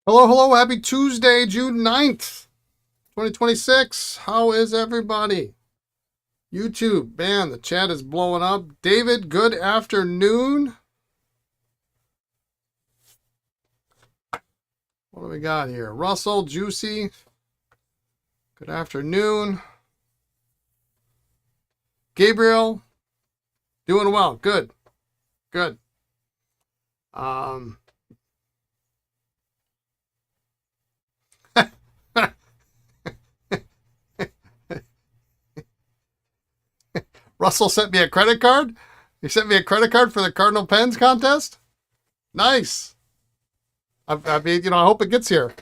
Hello, hello. Happy Tuesday, June 9th, 2026. How is everybody? YouTube, man, the chat is blowing up. David, good afternoon. What do we got here? Russell, Juicy, good afternoon. Gabriel, doing well. Good, good. Um, Russell sent me a credit card. He sent me a credit card for the Cardinal Pens contest. Nice. I mean, I hope it gets here.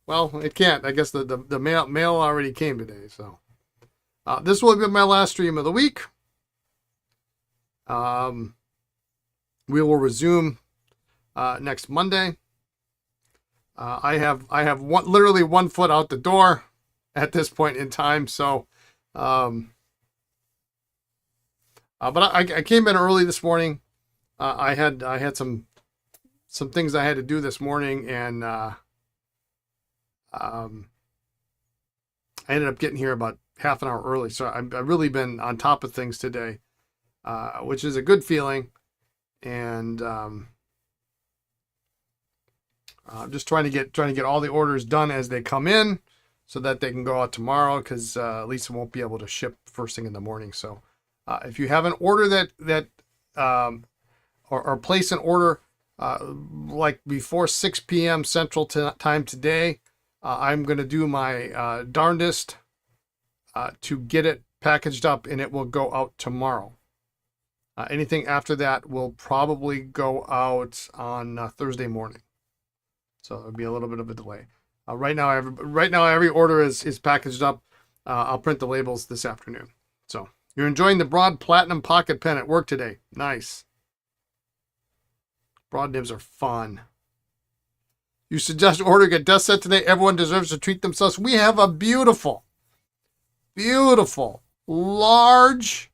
Well, it can't. I guess the mail already came today. So this will be my last stream of the week. We will resume next Monday. I have literally 1 foot out the door at this point in time. So, but I came in early this morning. I had some things I had to do this morning, and I ended up getting here about half an hour early. So I've really been on top of things today, which is a good feeling. And I'm just trying to get all the orders done as they come in, so that they can go out tomorrow. Because Lisa won't be able to ship first thing in the morning. So if you have an order that or place an order like before 6 p.m. Central Time today, I'm going to do my darndest to get it packaged up, and it will go out tomorrow. Anything after that will probably go out on Thursday morning. So there'll be a little bit of a delay. Right now, every order is packaged up. I'll print the labels this afternoon. So you're enjoying the broad platinum pocket pen at work today. Nice. Broad nibs are fun. You suggest ordering a desk set today. Everyone deserves to treat themselves. We have a beautiful, beautiful, large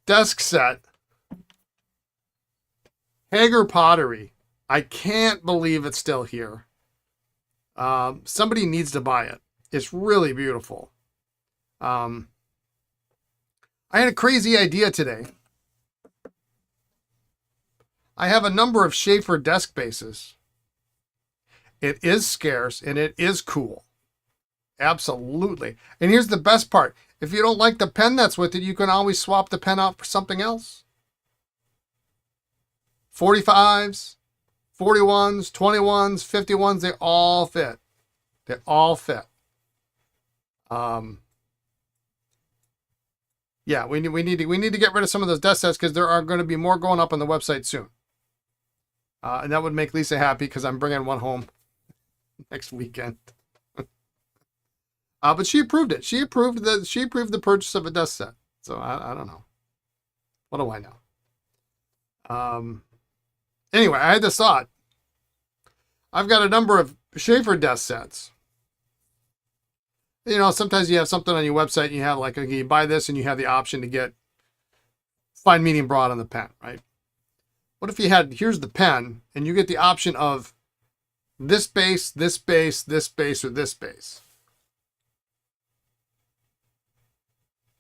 desk set. Hager Pottery. I can't believe it's still here. Somebody needs to buy it. It's really beautiful. I had a crazy idea today. I have a number of Schaefer desk bases. It is scarce and it is cool. Absolutely. And here's the best part. If you don't like the pen that's with it, you can always swap the pen out for something else. 45s, 41s, 21s, 51s, they all fit. They all fit. Yeah, we need to get rid of some of those desk sets, because there are going to be more going up on the website soon. And that would make Lisa happy, because I'm bringing one home next weekend. But she approved it. She approved the purchase of a desk set. So I don't know. What do I know? Anyway, I had this thought. I've got a number of Schaefer desk sets. Sometimes you have something on your website, and you have you buy this, and you have the option to get fine medium broad on the pen, right? What if you had, here's the pen, and you get the option of this base, this base, this base, or this base?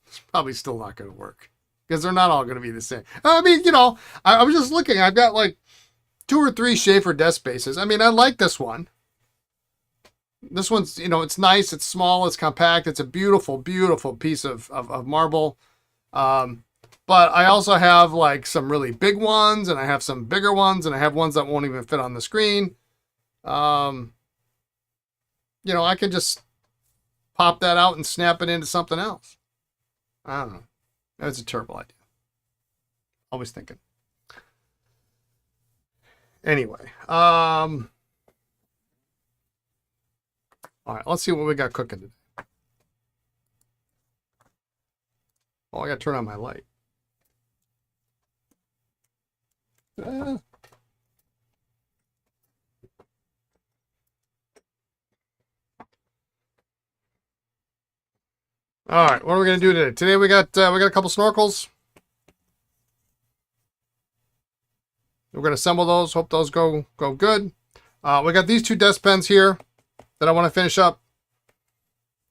It's probably still not going to work, because they're not all going to be the same. I mean, I was just looking. I've got like 2 or 3 Schaefer desk bases. I mean, I like this one. This one's, it's nice, it's small, it's compact, it's a beautiful, beautiful piece of marble. But I also have like some really big ones, and I have some bigger ones, and I have ones that won't even fit on the screen. I could just pop that out and snap it into something else. I don't know. That's a terrible idea. Always thinking. Anyway, all right, let's see what we got cooking today. Oh, I got to turn on my light. All right, what are we going to do today? Today we got a couple snorkels. We're going to assemble those. Hope those go good. We got these two desk pens here that I want to finish up.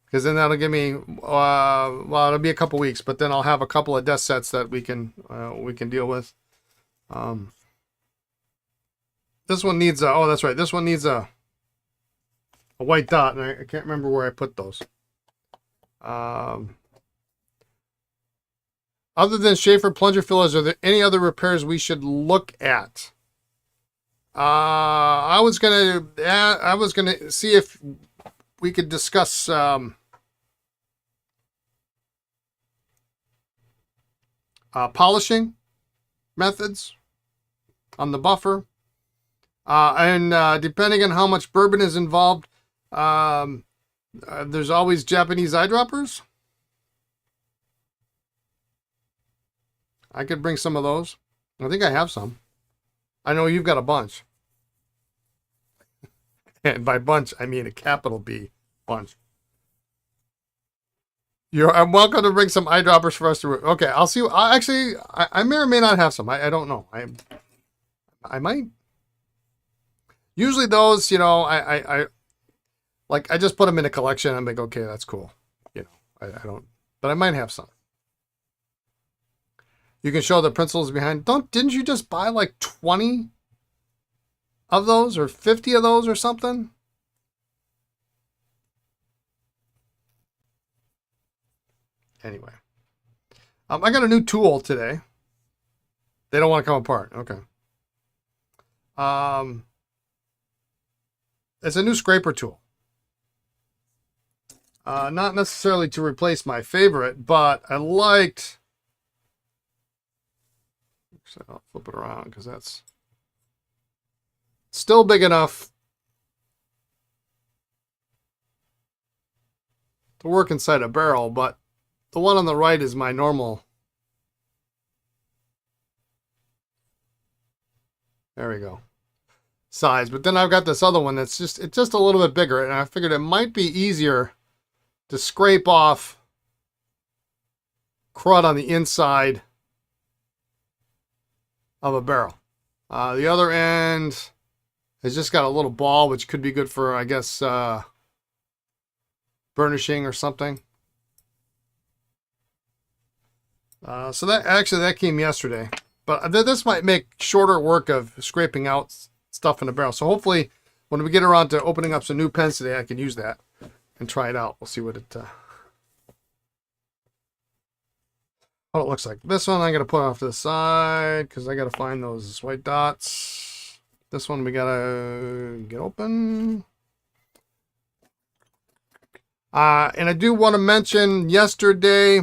Because then that'll give me, well, it'll be a couple weeks, but then I'll have a couple of desk sets that we can deal with. This one needs a, oh, that's right. This one needs a white dot, and I can't remember where I put those. Other than Schaefer plunger fillers, are there any other repairs we should look at? I was gonna see if we could discuss polishing methods on the buffer, and depending on how much bourbon is involved, there's always Japanese eyedroppers. I could bring some of those. I think I have some. I know you've got a bunch. And by bunch, I mean a capital B bunch. I'm welcome to bring some eyedroppers for us to. Okay, I'll see. I may or may not have some. I don't know. I might. Usually those, I just put them in a collection. I'm like, okay, that's cool. I don't. But I might have some. You can show the principles behind. Didn't you just buy like 20 of those or 50 of those or something? Anyway, I got a new tool today. They don't want to come apart. Okay. It's a new scraper tool. Not necessarily to replace my favorite, but I liked. So I'll flip it around because that's still big enough to work inside a barrel, but the one on the right is my normal. There we go. Size. But then I've got this other one that's it's just a little bit bigger, and I figured it might be easier to scrape off crud on the inside of a barrel. The other end has just got a little ball, which could be good for, I guess, burnishing or something. So that came yesterday, but this might make shorter work of scraping out stuff in the barrel. So hopefully, when we get around to opening up some new pens today, I can use that and try it out. We'll see what it looks like. This one I'm gonna put off to the side because I gotta find those white dots. This one we gotta get open. And I do want to mention yesterday.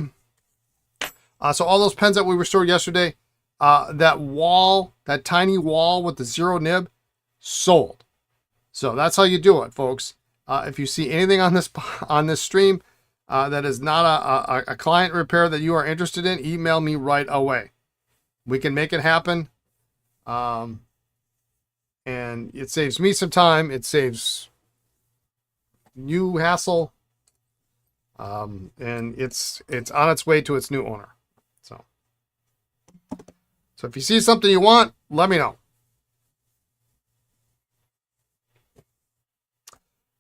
So all those pens that we restored yesterday, that tiny wall with the zero nib, sold. So that's how you do it, folks. If you see anything on this stream that is not a client repair that you are interested in, email me right away. We can make it happen. And it saves me some time. It saves you hassle. And it's on its way to its new owner. So if you see something you want, let me know.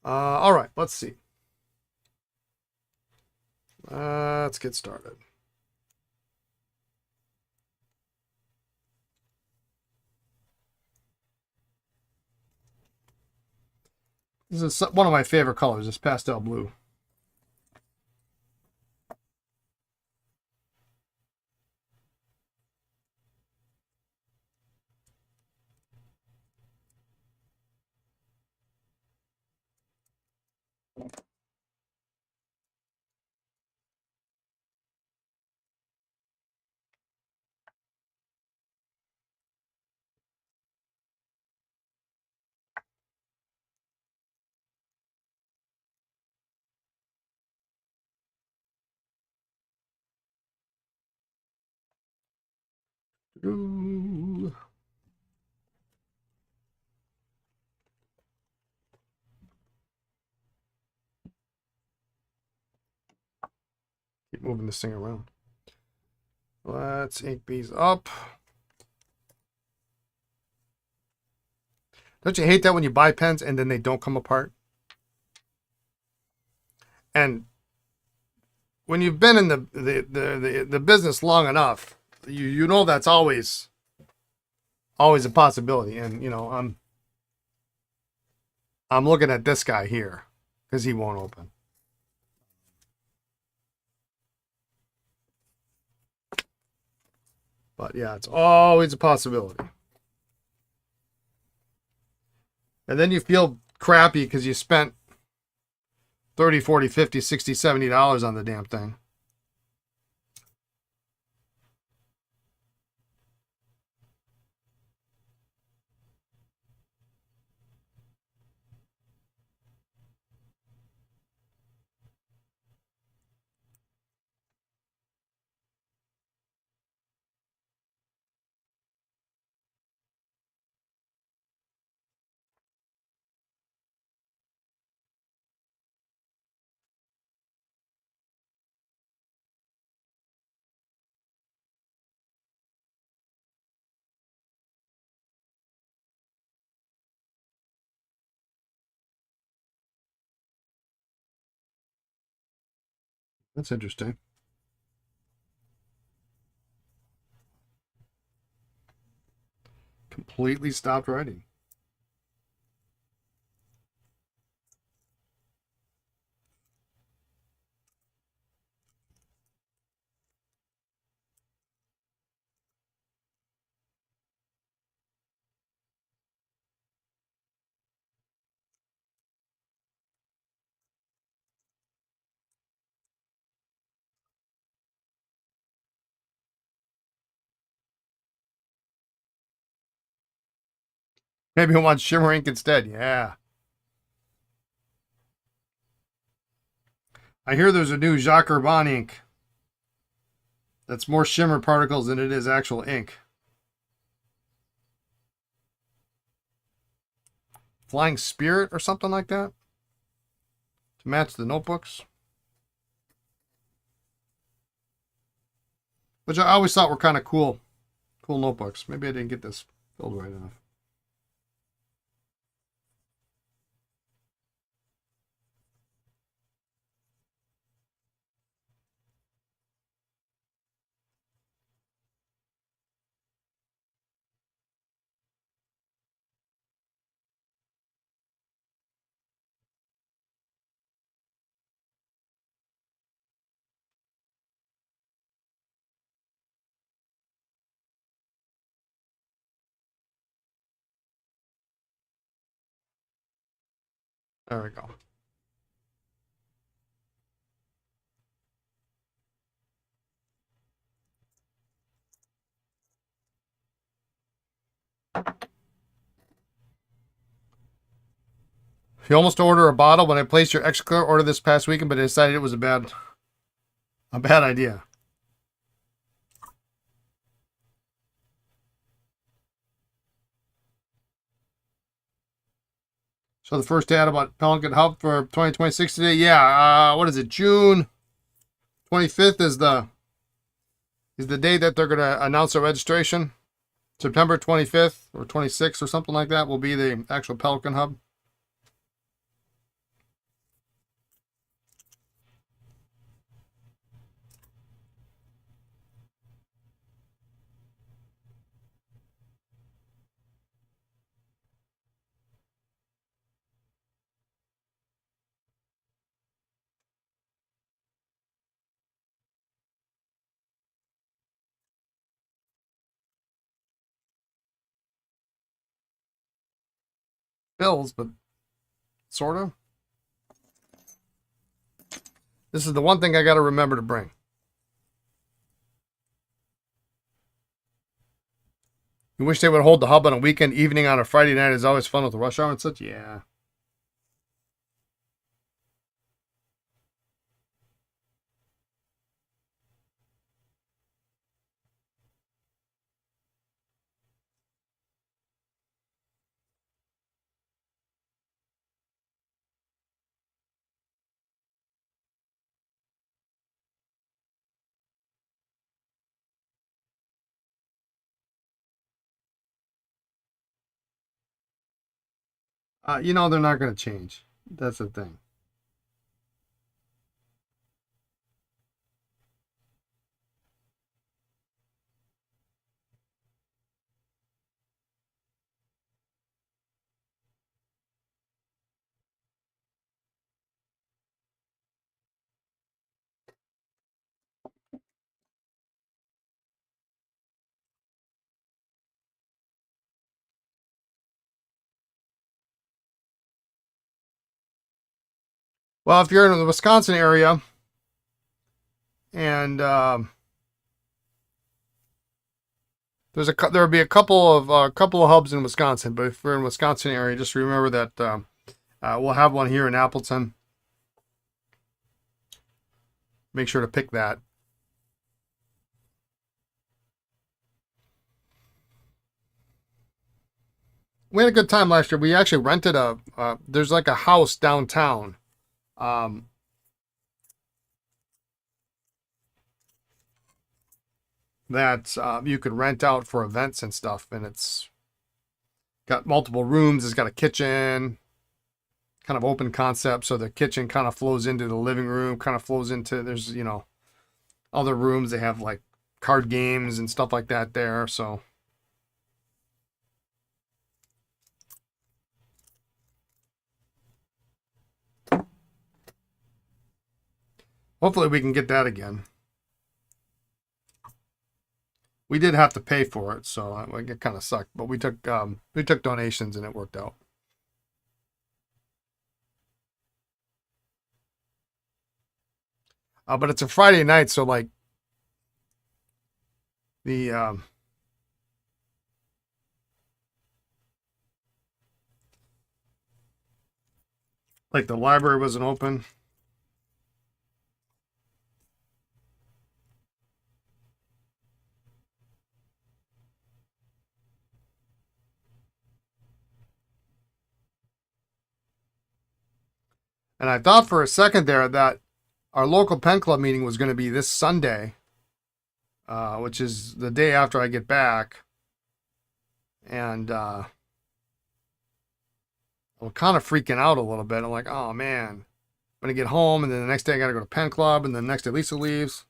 All right, let's see. Let's get started. This is one of my favorite colors, this pastel blue. Ooh. Keep moving this thing around. Let's ink these up. Don't you hate that when you buy pens and then they don't come apart? And when you've been in the business long enough, you know that's always a possibility. And I'm looking at this guy here because he won't open. But yeah, it's always a possibility. And then you feel crappy because you spent 30, 40, 50, 60, $70 on the damn thing. That's interesting. Completely stopped writing. Maybe he'll want shimmer ink instead. Yeah. I hear there's a new Jacques Urban ink that's more shimmer particles than it is actual ink. Flying Spirit or something like that to match the notebooks. Which I always thought were kind of cool notebooks. Maybe I didn't get this filled right enough. There we go. You almost order a bottle when I placed your extra order this past weekend, but I decided it was a bad idea. So the first ad about Pelican Hub for 2026 today. Yeah, what is it? June 25th is the day that they're going to announce their registration. September 25th or 26th or something like that will be the actual Pelican Hub. Bills, but sort of. This is the one thing I got to remember to bring. You wish they would hold the hub on a weekend evening on a Friday night is always fun with the rush hour and such. Yeah. They're not going to change. That's the thing. Well, if you're in the Wisconsin area and there'll be a couple of hubs in Wisconsin, but if you're in the Wisconsin area, just remember that we'll have one here in Appleton. Make sure to pick that. We had a good time last year. We actually rented there's like a house downtown. Um, that you could rent out for events and stuff, and it's got multiple rooms. It's got a kitchen, kind of open concept. So the kitchen kind of flows into the living room, kind of flows into there's other rooms. They have like card games and stuff like that there. So hopefully we can get that again. We did have to pay for it, so it kind of sucked. But we took donations and it worked out. But it's a Friday night, so like the like the library wasn't open. And I thought for a second there that our local pen club meeting was going to be this Sunday, which is the day after I get back. And I'm kind of freaking out a little bit. I'm like, oh man, I'm going to get home. And then the next day I got to go to pen club. And then the next day Lisa leaves.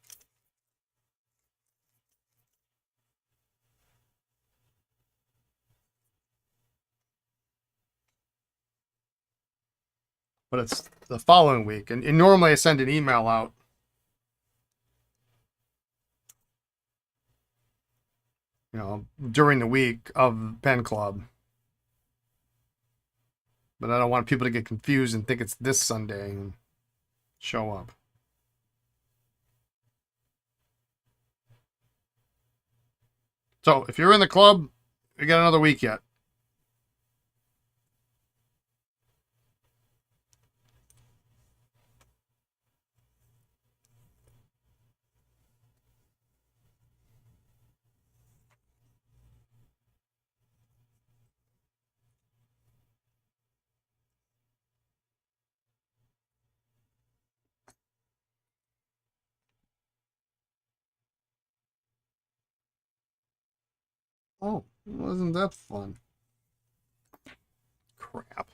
But it's the following week. And normally I send an email out during the week of pen club. But I don't want people to get confused and think it's this Sunday and show up. So if you're in the club, you got another week yet. Oh, wasn't that fun? Crap.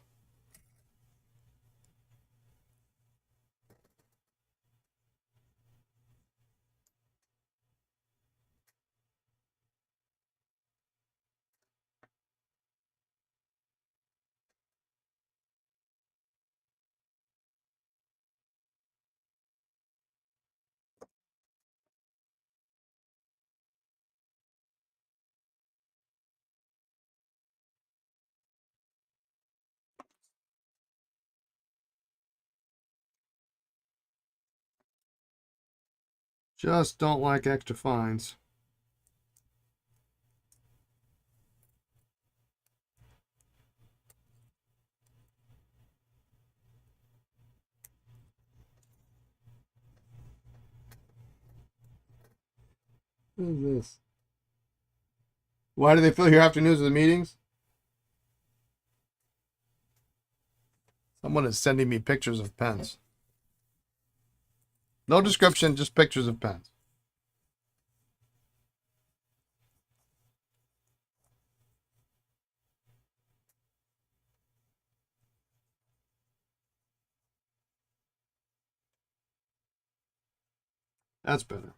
Just don't like extra fines. What is this? Why do they fill your afternoons with meetings? Someone is sending me pictures of pens. No description, just pictures of pens. That's better.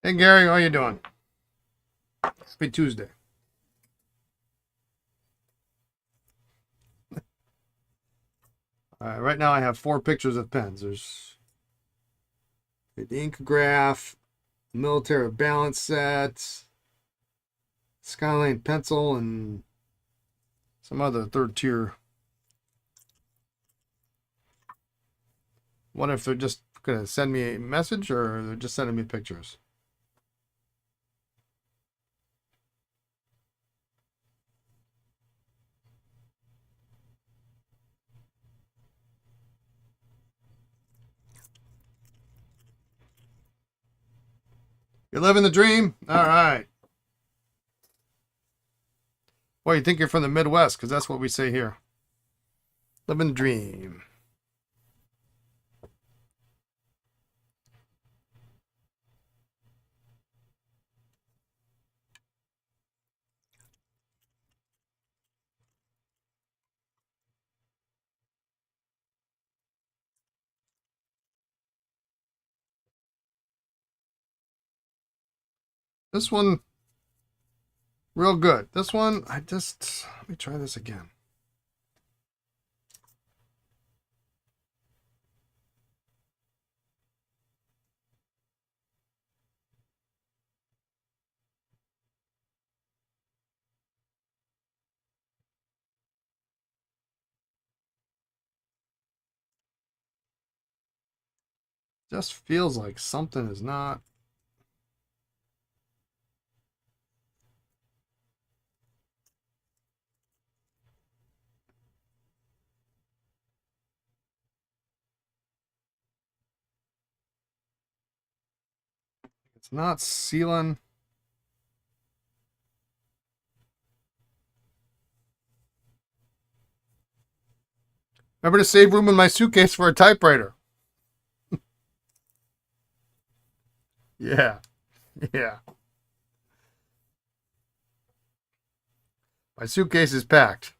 Hey Gary, how you doing? Happy Tuesday. All right, right now I have 4 pictures of pens. There's the Incograph, military balance set, Skyline pencil, and some other third tier. Wonder if they're just gonna send me a message or they're just sending me pictures. You're living the dream? All right. Well, you think you're from the Midwest, because that's what we say here. Living the dream. This one, real good. This one, let me try this again. Just feels like something is not. It's not sealing. Remember to save room in my suitcase for a typewriter. Yeah, yeah. My suitcase is packed.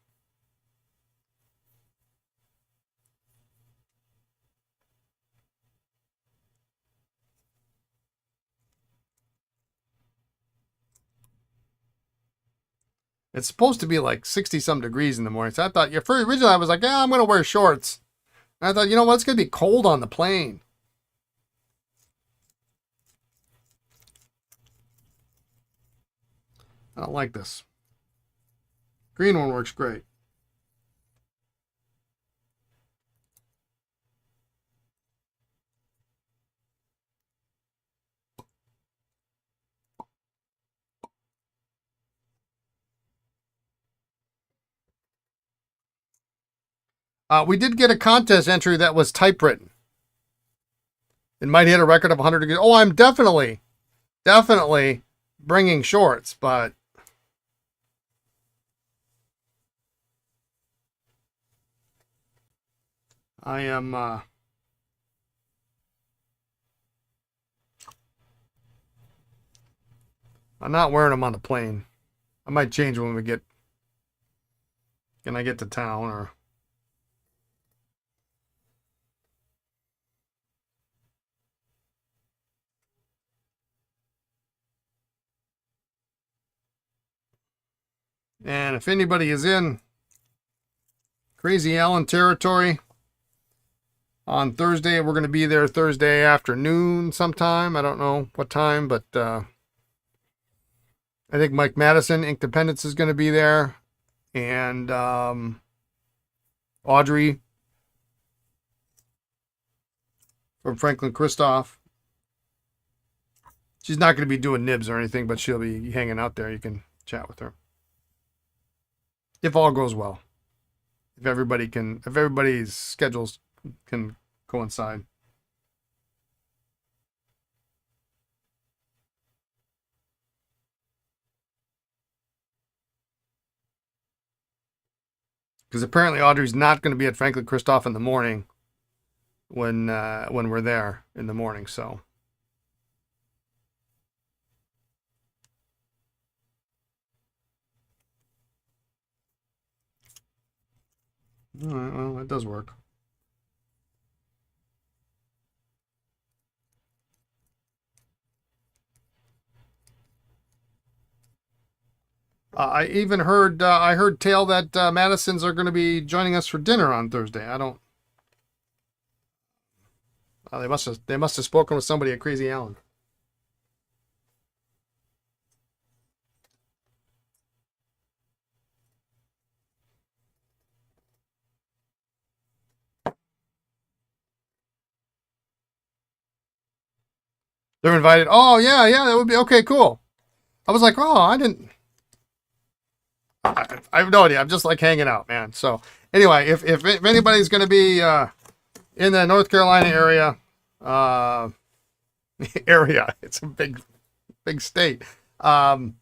It's supposed to be like 60 some degrees in the morning. So I thought, originally I was like, yeah, I'm going to wear shorts. And I thought, you know what? It's going to be cold on the plane. I don't like this. Green one works great. We did get a contest entry that was typewritten. It might hit a record of 100 degrees. Oh, I'm definitely bringing shorts, but I am I'm not wearing them on the plane. I might change when I get to town or and if anybody is in Crazy Allen territory on Thursday, we're going to be there Thursday afternoon sometime. I don't know what time, but I think Mike Madison, Independence, is going to be there, and Audrey from Franklin Christoph. She's not going to be doing nibs or anything, but she'll be hanging out there. You can chat with her. If all goes well. If everybody's schedules can coincide. Because apparently Audrey's not going to be at Franklin Christoph in the morning when we're there in the morning. So all right, well, that does work. I even heard tale that Madison's are going to be joining us for dinner on Thursday. I don't. They must have spoken with somebody at Crazy Allen. They're invited. Oh yeah, that would be okay. Cool. I was like, oh, I didn't. I have no idea. I'm just like hanging out, man. So anyway, if anybody's going to be in the North Carolina area, it's a big state. Does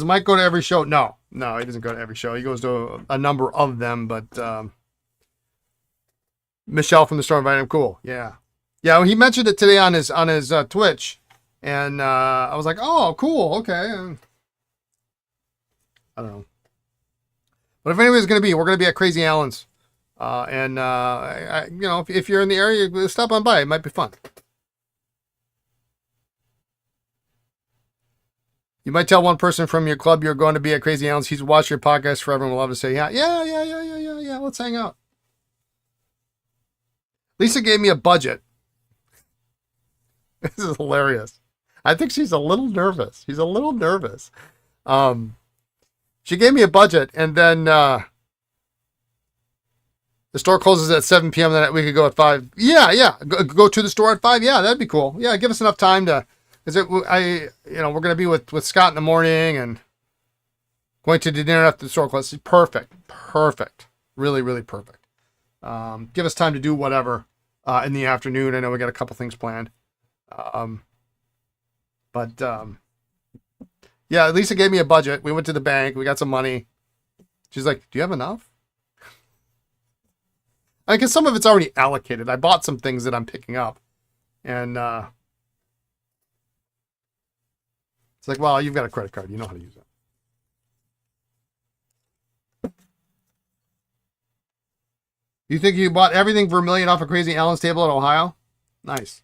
Mike go to every show? No, he doesn't go to every show. He goes to a number of them, but Michelle from the store invited him. Cool. Yeah. He mentioned it today on his Twitch, and I was like, oh, cool. Okay. I don't know. But if anybody's going to be, we're going to be at Crazy Allen's. If you're in the area, stop on by. It might be fun. You might tell one person from your club you're going to be at Crazy Allen's. He's watched your podcast forever and will love to say, yeah, let's hang out. Lisa gave me a budget. This is hilarious. I think she's a little nervous. She gave me a budget, and then the store closes at 7 p.m. Then we could go at 5. Yeah. Go to the store at 5. Yeah, that'd be cool. Yeah, give us enough time to, because we're going to be with Scott in the morning and going to dinner after the store closes. Perfect. Really, really perfect. Give us time to do whatever in the afternoon. I know we got a couple things planned. Yeah, Lisa gave me a budget. We went to the bank. We got some money. She's like, do you have enough? I guess some of it's already allocated. I bought some things that I'm picking up. And it's like, well, you've got a credit card. You know how to use it. You think you bought everything for $1 million off of Crazy Allen's table in Ohio? Nice.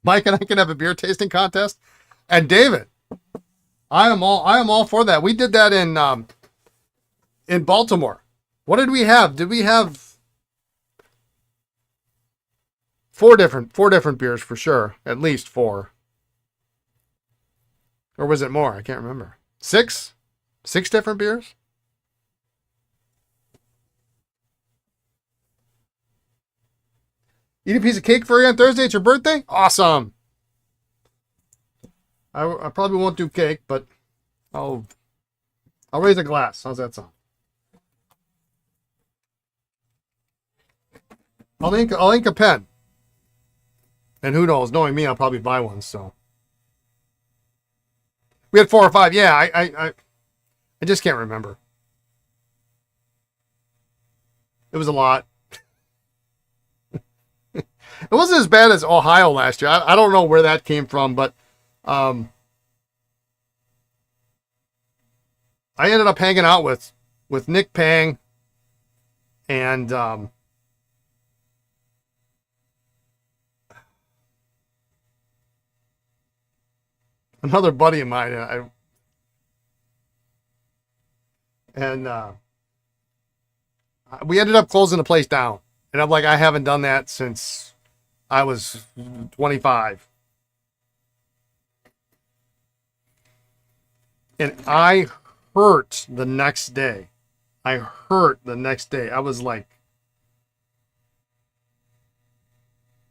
Mike and I can have a beer tasting contest. And David, I am all for that. We did that in Baltimore. What did we have? Did we have four different beers for sure? At least 4. Or was it more? I can't remember. 6? 6 different beers? Eat a piece of cake for you on Thursday. It's your birthday? Awesome. I probably won't do cake, but I'll raise a glass. How's that sound? I'll ink a pen. And who knows? Knowing me, I'll probably buy one. So we had 4 or 5. Yeah, I just can't remember. It was a lot. It wasn't as bad as Ohio last year. I don't know where that came from, but I ended up hanging out with Nick Pang and another buddy of mine. We ended up closing the place down. And I'm like, I haven't done that since I was 25. And I hurt the next day. I was like,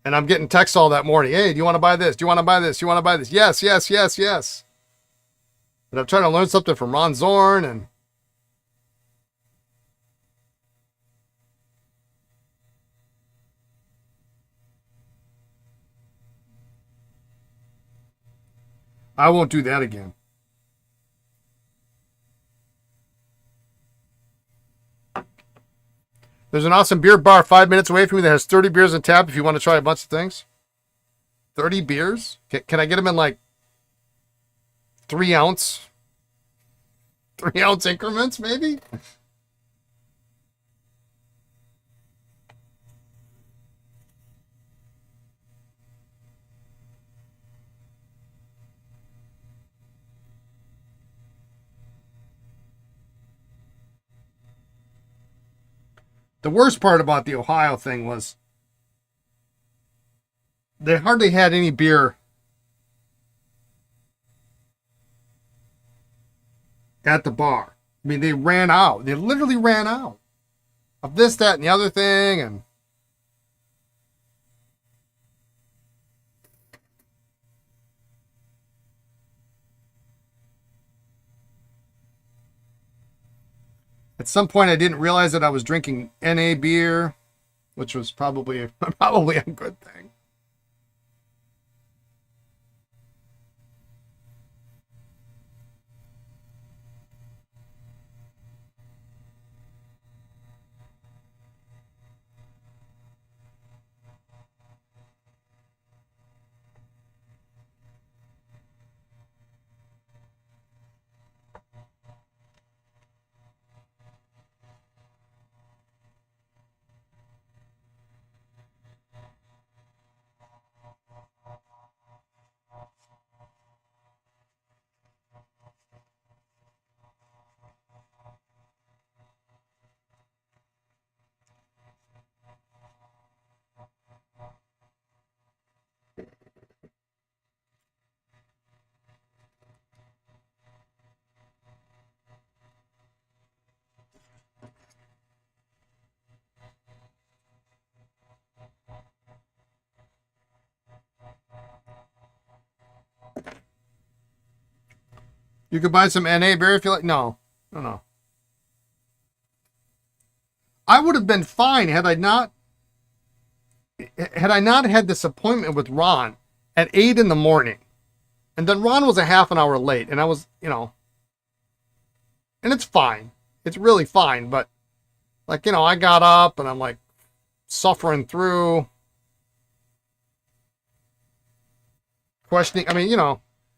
And I'm getting texts all that morning. Hey, do you want to buy this? Do you want to buy this? Do you want to buy this? Yes, yes, yes, yes. But I'm trying to learn something from Ron Zorn, and I won't do that again. There's an awesome beer bar 5 minutes away from me that has 30 beers on tap if you want to try a bunch of things. 30 beers? Can I get them in like 3 ounce? 3 ounce increments, maybe? The worst part about the Ohio thing was they hardly had any beer at the bar. I mean, they ran out. They literally ran out of this, that, and the other thing. And at some point, I didn't realize that I was drinking NA beer, which was probably probably a good thing. You could buy some NA beer if you like. No, no, no. I would have been fine had I not had this appointment with Ron at 8 in the morning, and then Ron was a half an hour late, and I was, and it's fine. It's really fine, but like, I got up and I'm like suffering through questioning. I mean,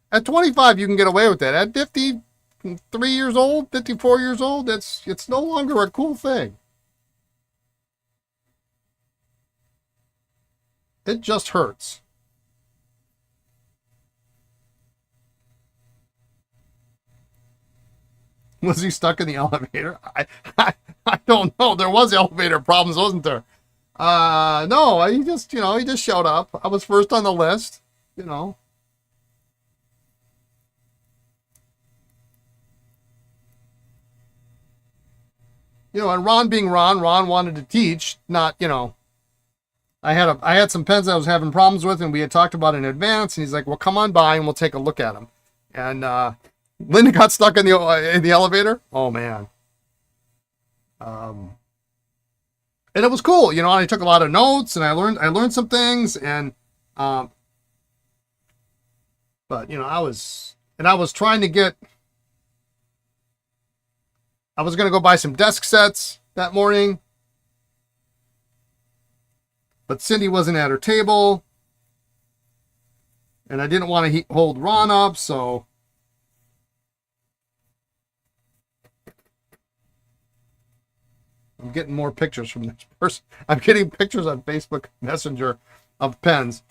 at 25 you can get away with that. At 53 years old, 54 years old, it's no longer a cool thing. It just hurts. Was he stuck in the elevator? I don't know. There was elevator problems, wasn't there? No, he just showed up. I was first on the list, you know. And Ron being Ron wanted to teach, not, I had some pens I was having problems with, and we had talked about it in advance, and he's like, well, come on by and we'll take a look at them. And Linda got stuck in the elevator. Oh man. And it was cool, and I took a lot of notes, and I learned some things, and but I was trying to get. I was going to go buy some desk sets that morning, but Cindy wasn't at her table, and I didn't want to hold Ron up, so I'm getting more pictures from this person. I'm getting pictures on Facebook Messenger of pens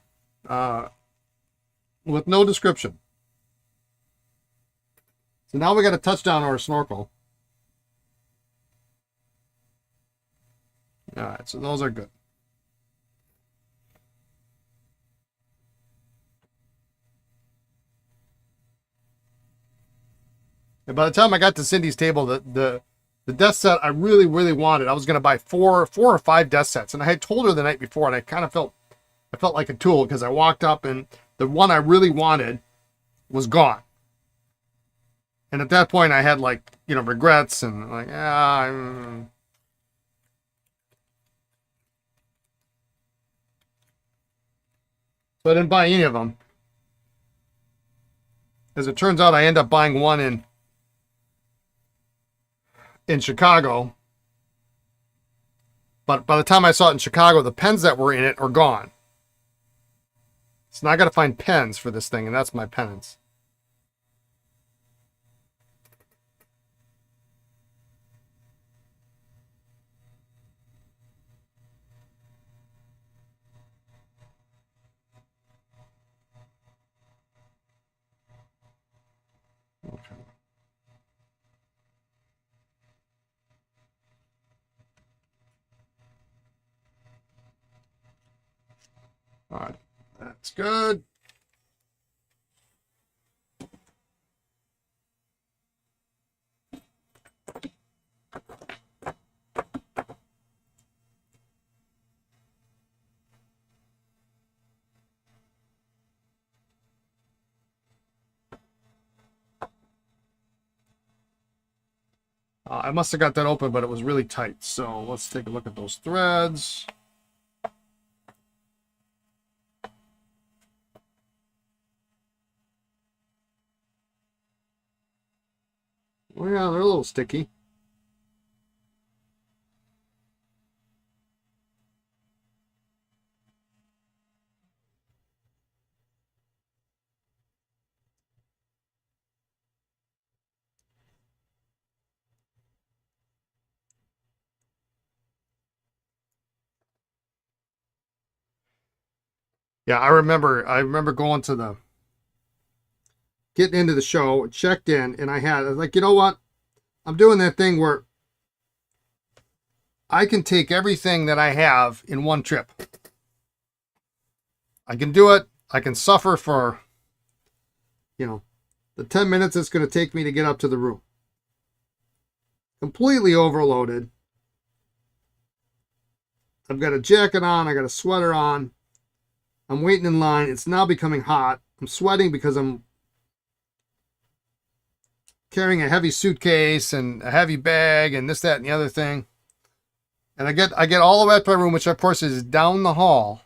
with no description. So now we got a touchdown or a snorkel. All right, so those are good. And by the time I got to Cindy's table, the desk set I really, really wanted, I was going to buy four or five desk sets. And I had told her the night before, and I kind of felt I felt like a tool because I walked up and the one I really wanted was gone. And at that point I had like, regrets and like, so I didn't buy any of them. As it turns out, I end up buying one in Chicago. But by the time I saw it in Chicago, the pens that were in it are gone. So now I got to find pens for this thing, and that's my penance. Okay. All right, that's good. I must have got that open, but it was really tight. So let's take a look at those threads. Well, yeah, they're a little sticky. Yeah, I remember going to getting into the show, checked in, and I was like, you know what? I'm doing that thing where I can take everything that I have in one trip. I can do it. I can suffer for, the 10 minutes it's going to take me to get up to the room. Completely overloaded. I've got a jacket on. I got a sweater on. I'm waiting in line. It's now becoming hot. I'm sweating because I'm carrying a heavy suitcase and a heavy bag and this, that, and the other thing. And I get all the way up to my room, which of course is down the hall,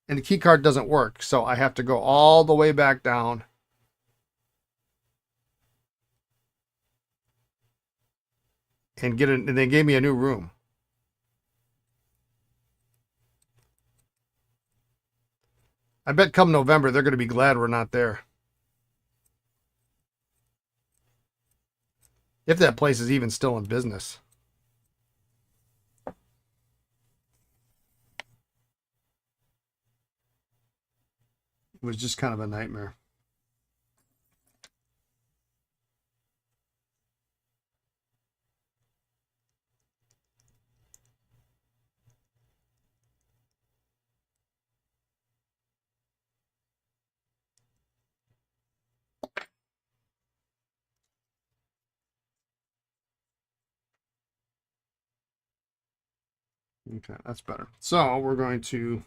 and the key card doesn't work. So I have to go all the way back down. And they gave me a new room. I bet come November, they're going to be glad we're not there. If that place is even still in business. It was just kind of a nightmare. Okay, that's better. So we're going to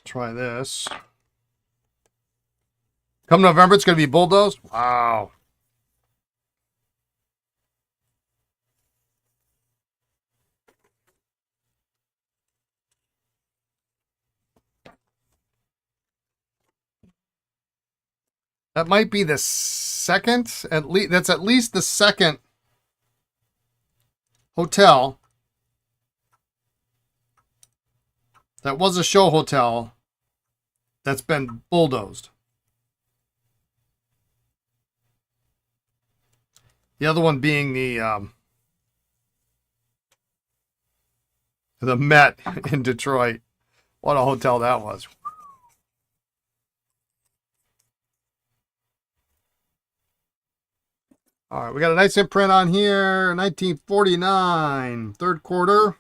try this. Come November, it's going to be bulldozed. Wow. That might be the second, at least. That's at least the second hotel that was a show hotel that's been bulldozed. The other one being the Met in Detroit. What a hotel that was. All right, we got a nice imprint on here, 1949, third quarter.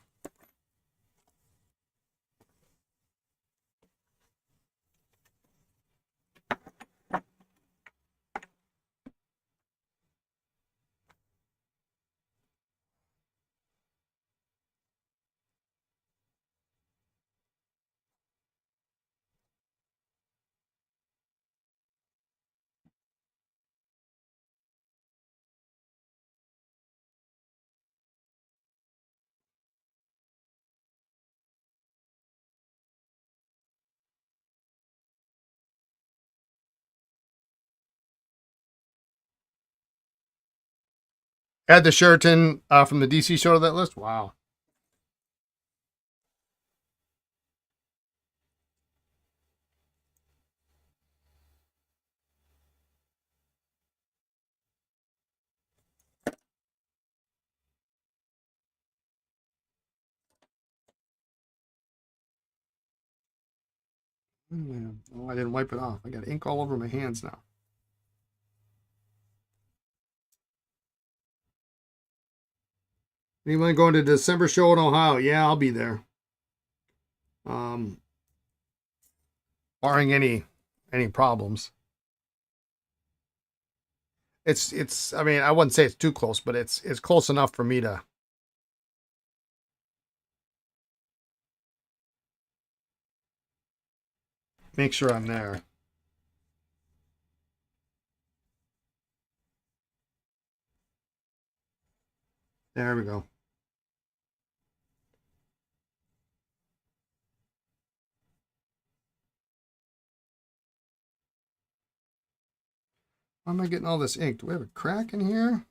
Add the Sheraton from the DC show to that list. Wow. Oh, I didn't wipe it off. I got ink all over my hands now. Anyone going to the December show in Ohio? Yeah, I'll be there. Barring any problems. It's I mean, I wouldn't say it's too close, but it's close enough for me to make sure I'm there. There we go. Why am I getting all this ink? Do we have a crack in here?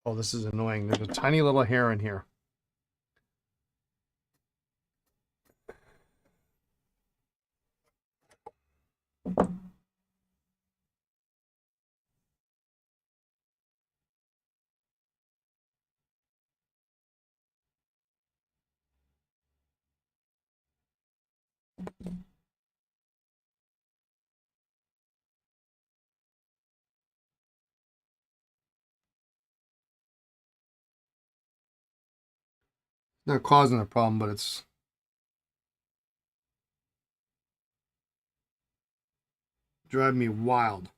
Oh, this is annoying. There's a tiny little hair in here. Not causing a problem, but it's driving me wild.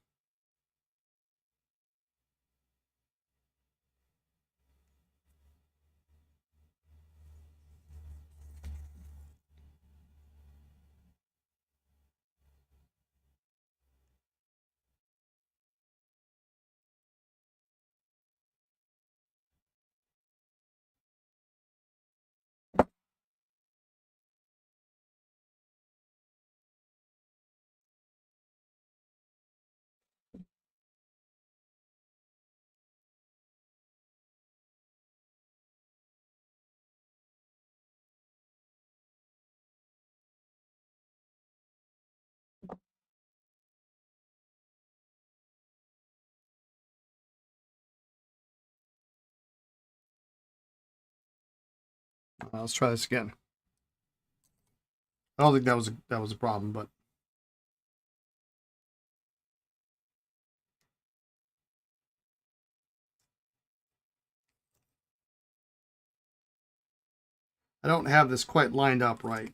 Let's try this again. I don't think that was a problem, but I don't have this quite lined up right.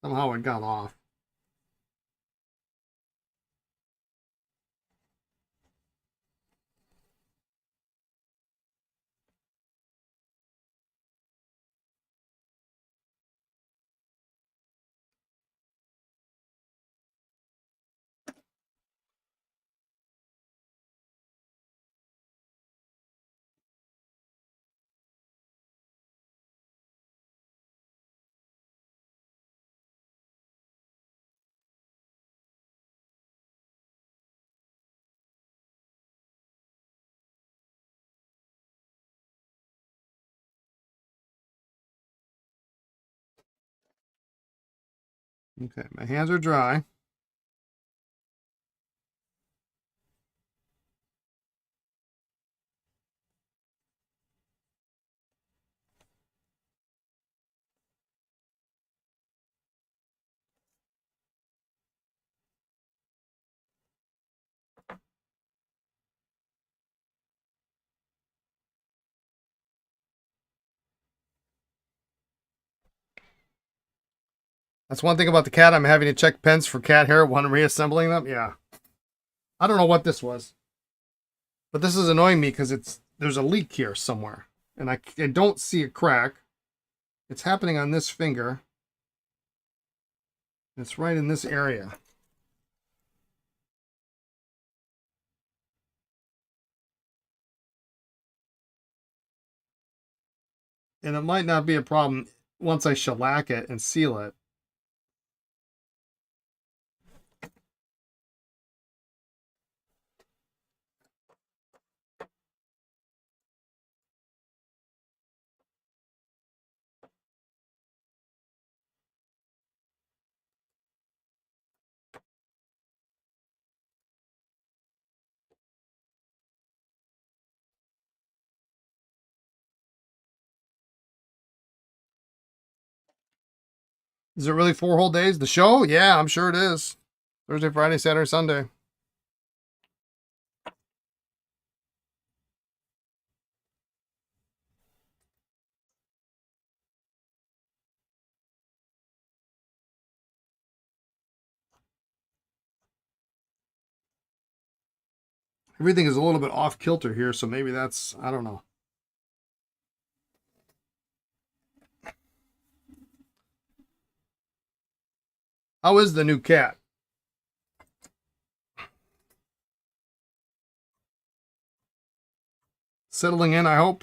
Somehow it got off. Okay, my hands are dry. That's one thing about the cat. I'm having to check pens for cat hair when I'm reassembling them. Yeah. I don't know what this was, but this is annoying me because there's a leak here somewhere, and I don't see a crack. It's happening on this finger. It's right in this area. And it might not be a problem once I shellac it and seal it. Is it really 4 whole days? The show? Yeah, I'm sure it is. Thursday, Friday, Saturday, Sunday. Everything is a little bit off kilter here, so maybe that's, I don't know. How is the new cat? Settling in, I hope.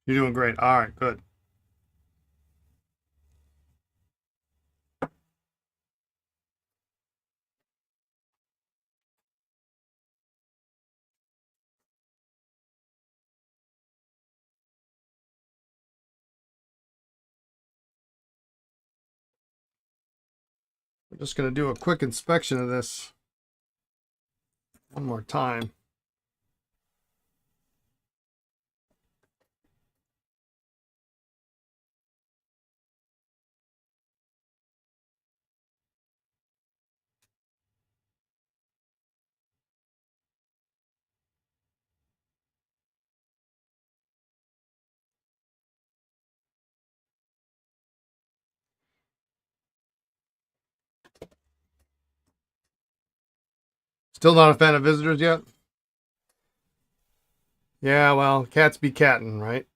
You're doing great. All right, good. We're just going to do a quick inspection of this one more time. Still not a fan of visitors yet? Yeah, well, cats be catting, right?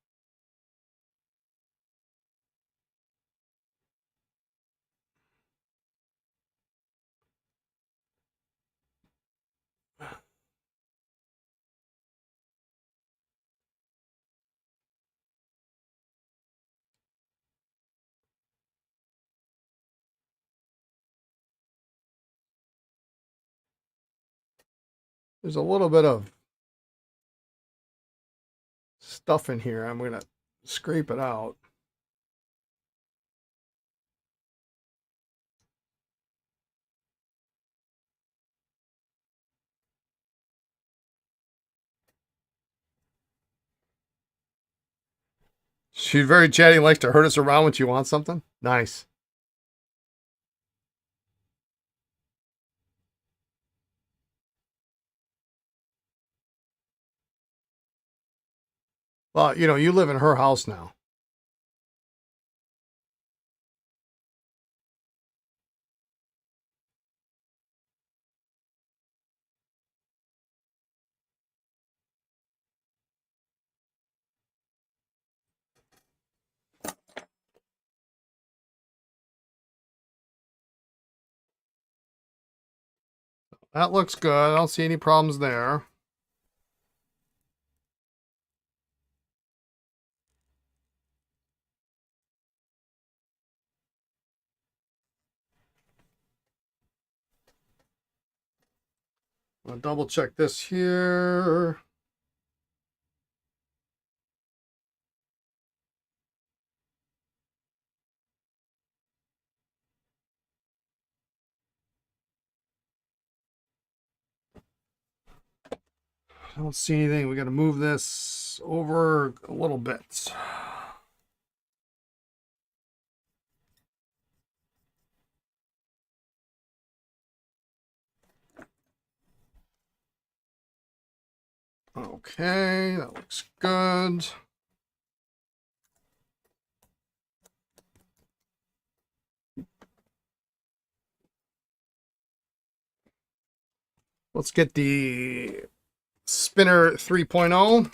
There's a little bit of stuff in here. I'm going to scrape it out. She's very chatty, likes to herd us around when she wants something. Nice. Well, you know, you live in her house now. That looks good. I don't see any problems there. I'll double check this here. I don't see anything. We got to move this over a little bit. Okay, that looks good. Let's get the spinner 3.0.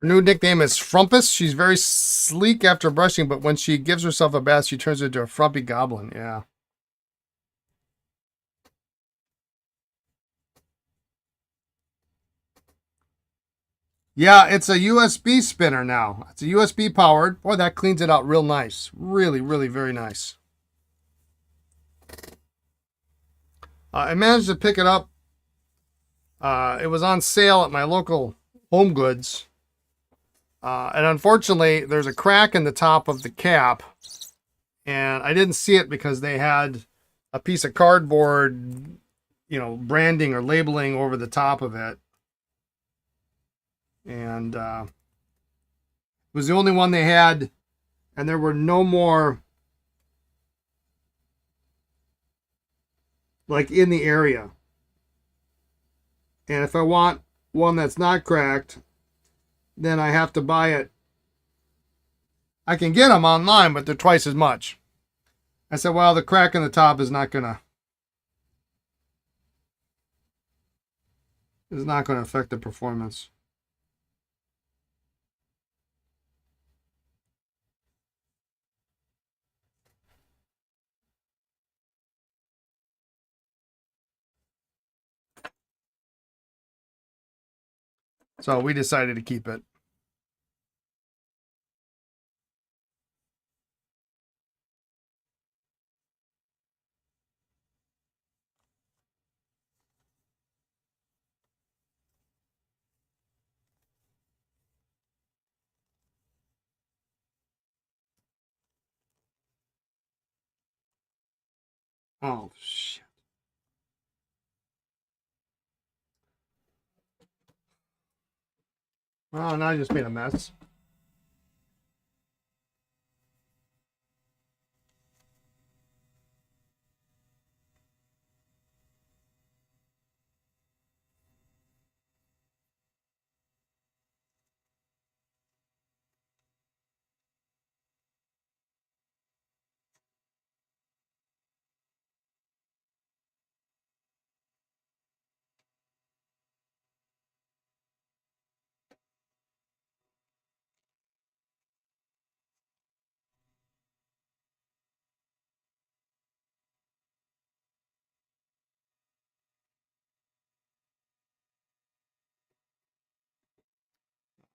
Her new nickname is Frumpus. She's very sleek after brushing, but when she gives herself a bath, she turns into a frumpy goblin. Yeah. Yeah, it's a USB spinner now. It's a USB powered. Boy, that cleans it out real nice. Really, really very nice. I managed to pick it up. It was on sale at my local Home Goods. And unfortunately, there's a crack in the top of the cap. And I didn't see it because they had a piece of cardboard, you know, branding or labeling over the top of it. And it was the only one they had. And there were no more, like, in the area. And if I want one that's not cracked, then I have to buy it. I can get them online, but they're twice as much. I said, well, the crack in the top is not gonna affect the performance. So we decided to keep it. Oh shit. Well, now I just made a mess.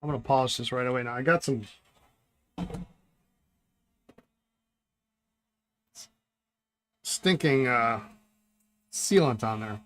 I'm gonna polish this right away now. I got some stinking sealant on there.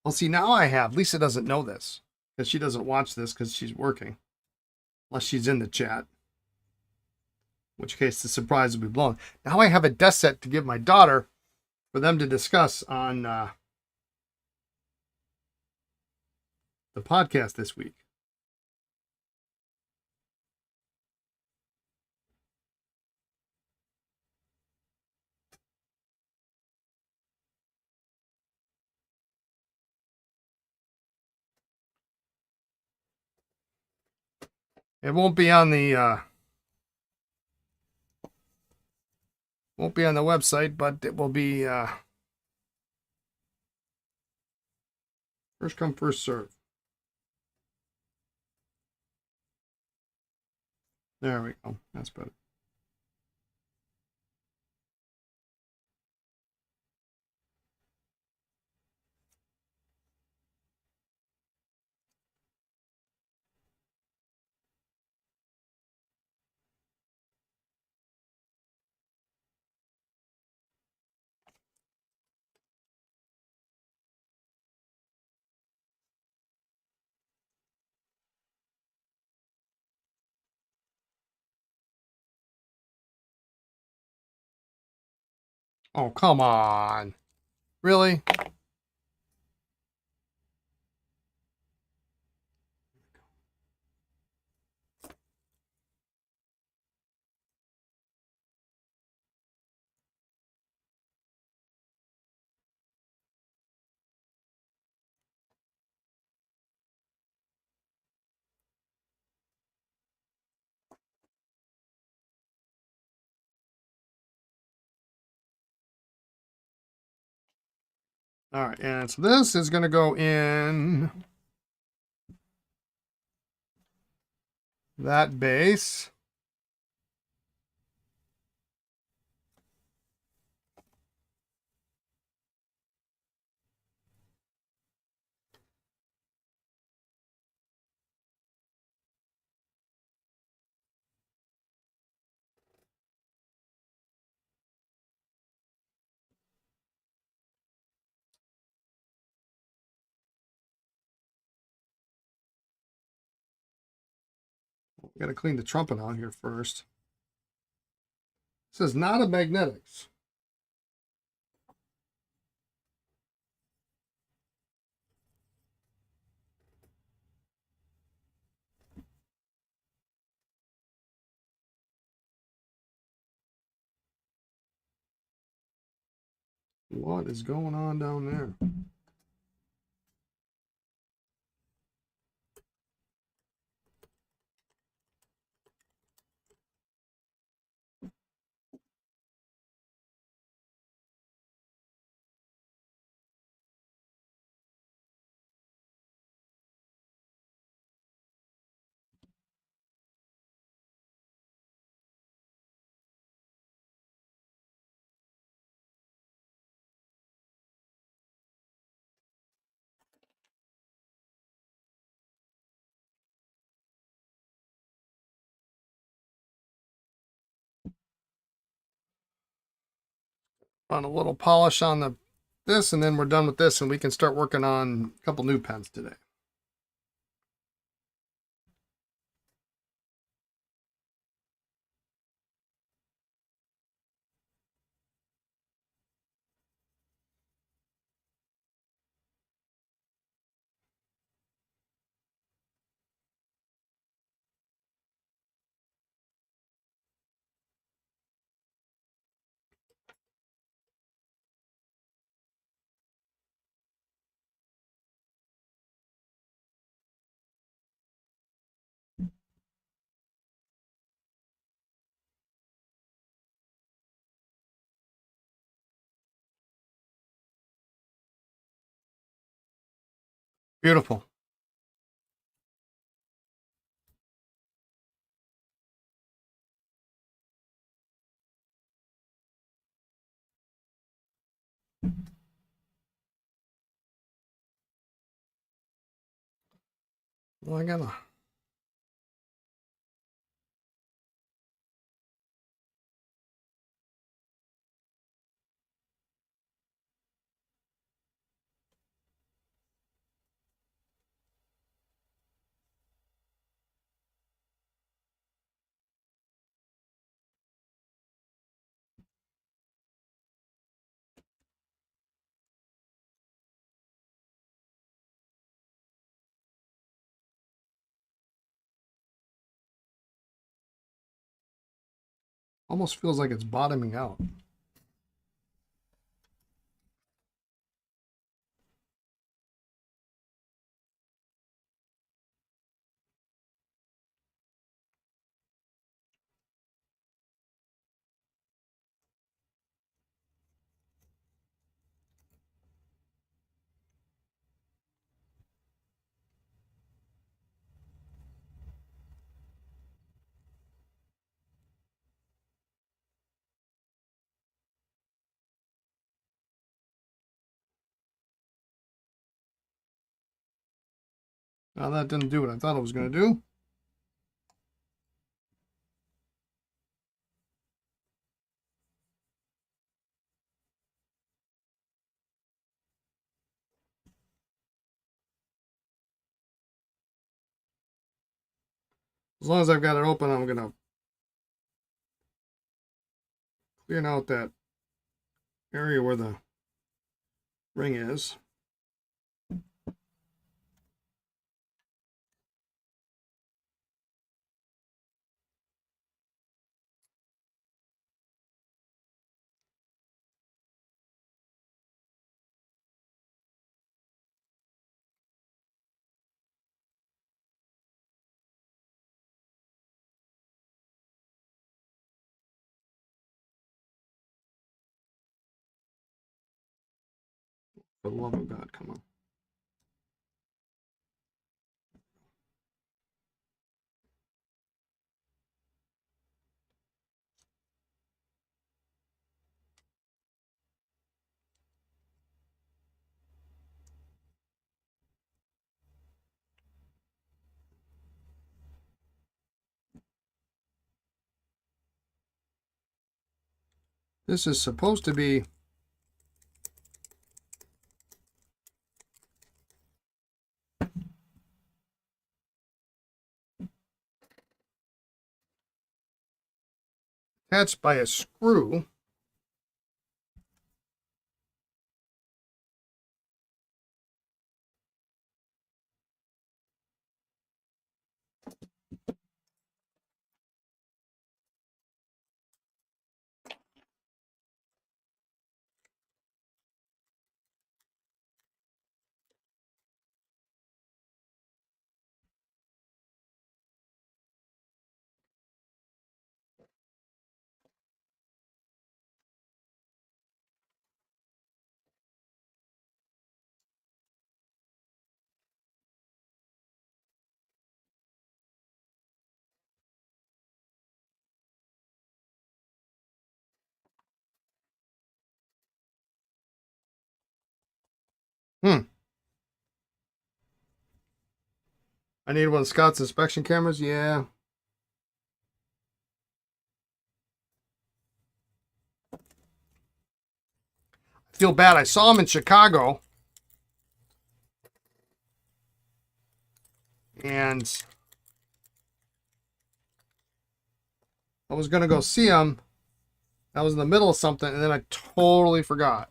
Well, see, now I have. Lisa doesn't know this because she doesn't watch this because she's working, unless she's in the chat. In which case, the surprise will be blown. Now I have a desk set to give my daughter for them to discuss on the podcast this week. It won't be on the website, but it will be first come first serve. There we go. That's better. Oh, come on. Really? All right, and so this is going to go in that base. We got to clean the trumpet out here first. This is not a magnetics. What is going on down there? On a little polish on this, and then we're done with this, and we can start working on a couple new pens today. Beautiful. Well, I gotta. Almost feels like it's bottoming out. Now that didn't do what I thought it was going to do. As long as I've got it open, I'm going to clear out that area where the ring is. For the love of God, come on. This is supposed to be attached by a screw. Hmm. I need one of Scott's inspection cameras. Yeah. I feel bad. I saw him in Chicago. And I was going to go see him. I was in the middle of something, and then I totally forgot.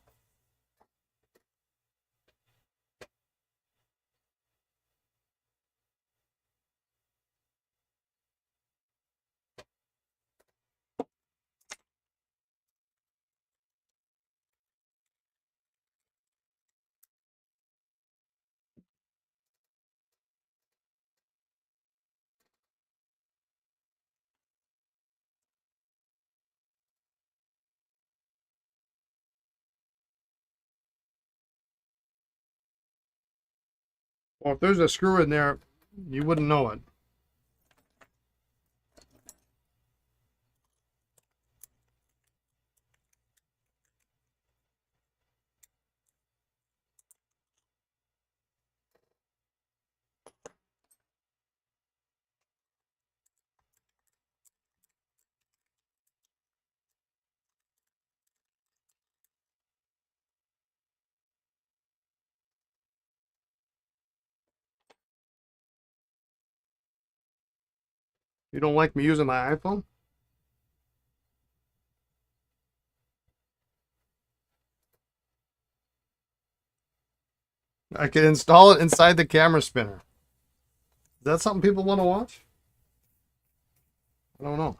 Well, if there's a screw in there, you wouldn't know it. You don't like me using my iPhone? I could install it inside the camera spinner. Is that something people want to watch? I don't know.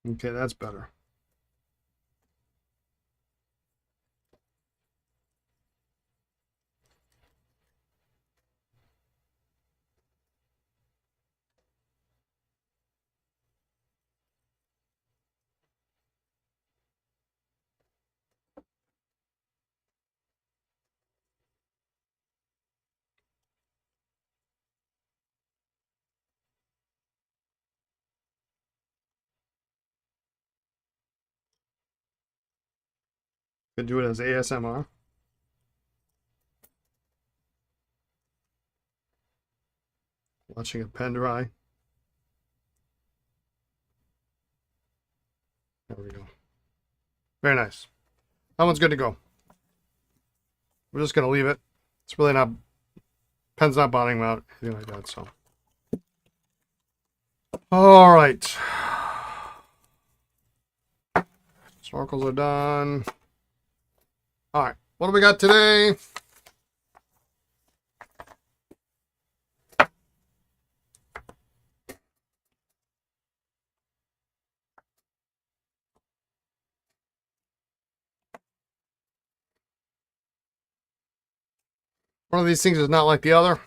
Okay, that's better. Could do it as ASMR. Watching a pen dry. There we go. Very nice. That one's good to go. We're just going to leave it. It's really not, pen's not bottoming out, anything like that, so. All right. Snorkels are done. All right. What do we got today? One of these things is not like the other.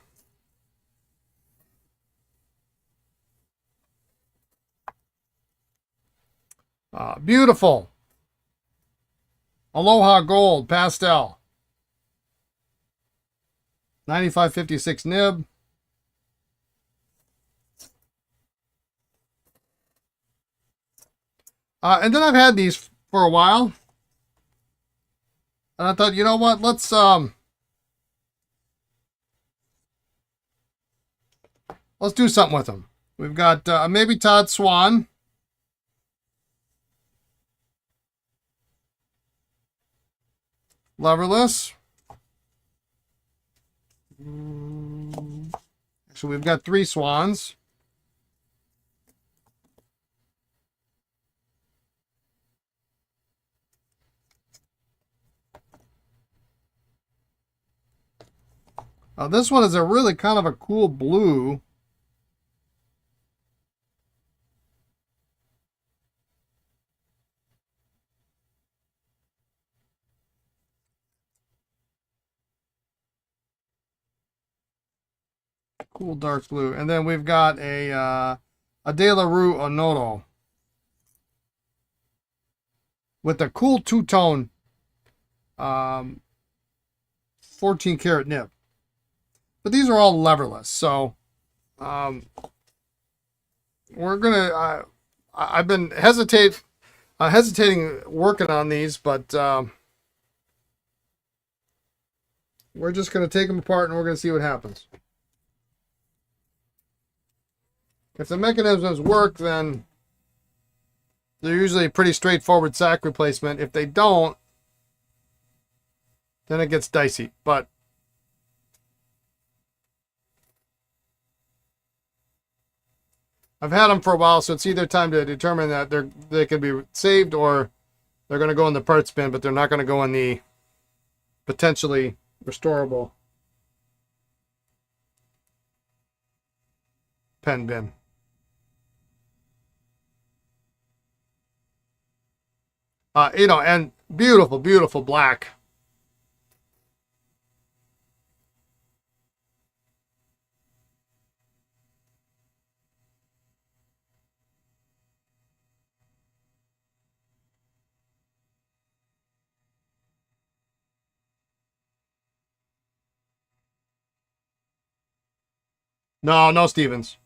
Beautiful. Aloha Gold Pastel. 9556 nib. And then I've had these for a while. And I thought, you know what? Let's do something with them. We've got a Maybe Todd Swan. Leverless. Actually, we've got 3 swans. This one is a really kind of a cool blue. Cool dark blue. And then we've got a De La Rue Onoto with a cool two-tone 14 karat nib. But these are all leverless, so we're gonna. I've been hesitating working on these, but we're just gonna take them apart and we're gonna see what happens. If the mechanisms work, then they're usually a pretty straightforward sack replacement. If they don't, then it gets dicey. But I've had them for a while, so it's either time to determine that they can be saved or they're going to go in the parts bin, but they're not going to go in the potentially restorable pen bin. And beautiful, beautiful black. No, no Stevens.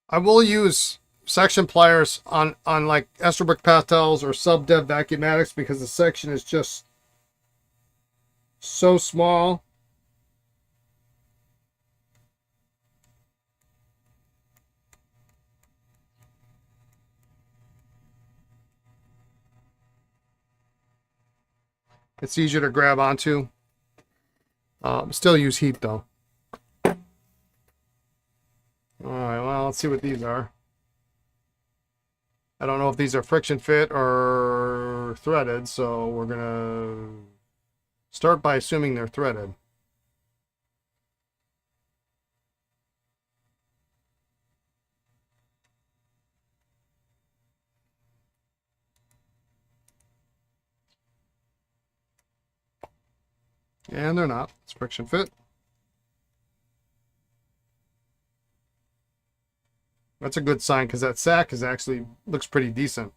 I will use section pliers on like Estabrook pastels or sub dev vacuumatics because the section is just so small. It's easier to grab onto. Still use heat though. All right, well, let's see what these are. I don't know if these are friction fit or threaded, so we're gonna start by assuming they're threaded. And they're not. It's friction fit. That's a good sign because that sack is actually looks pretty decent.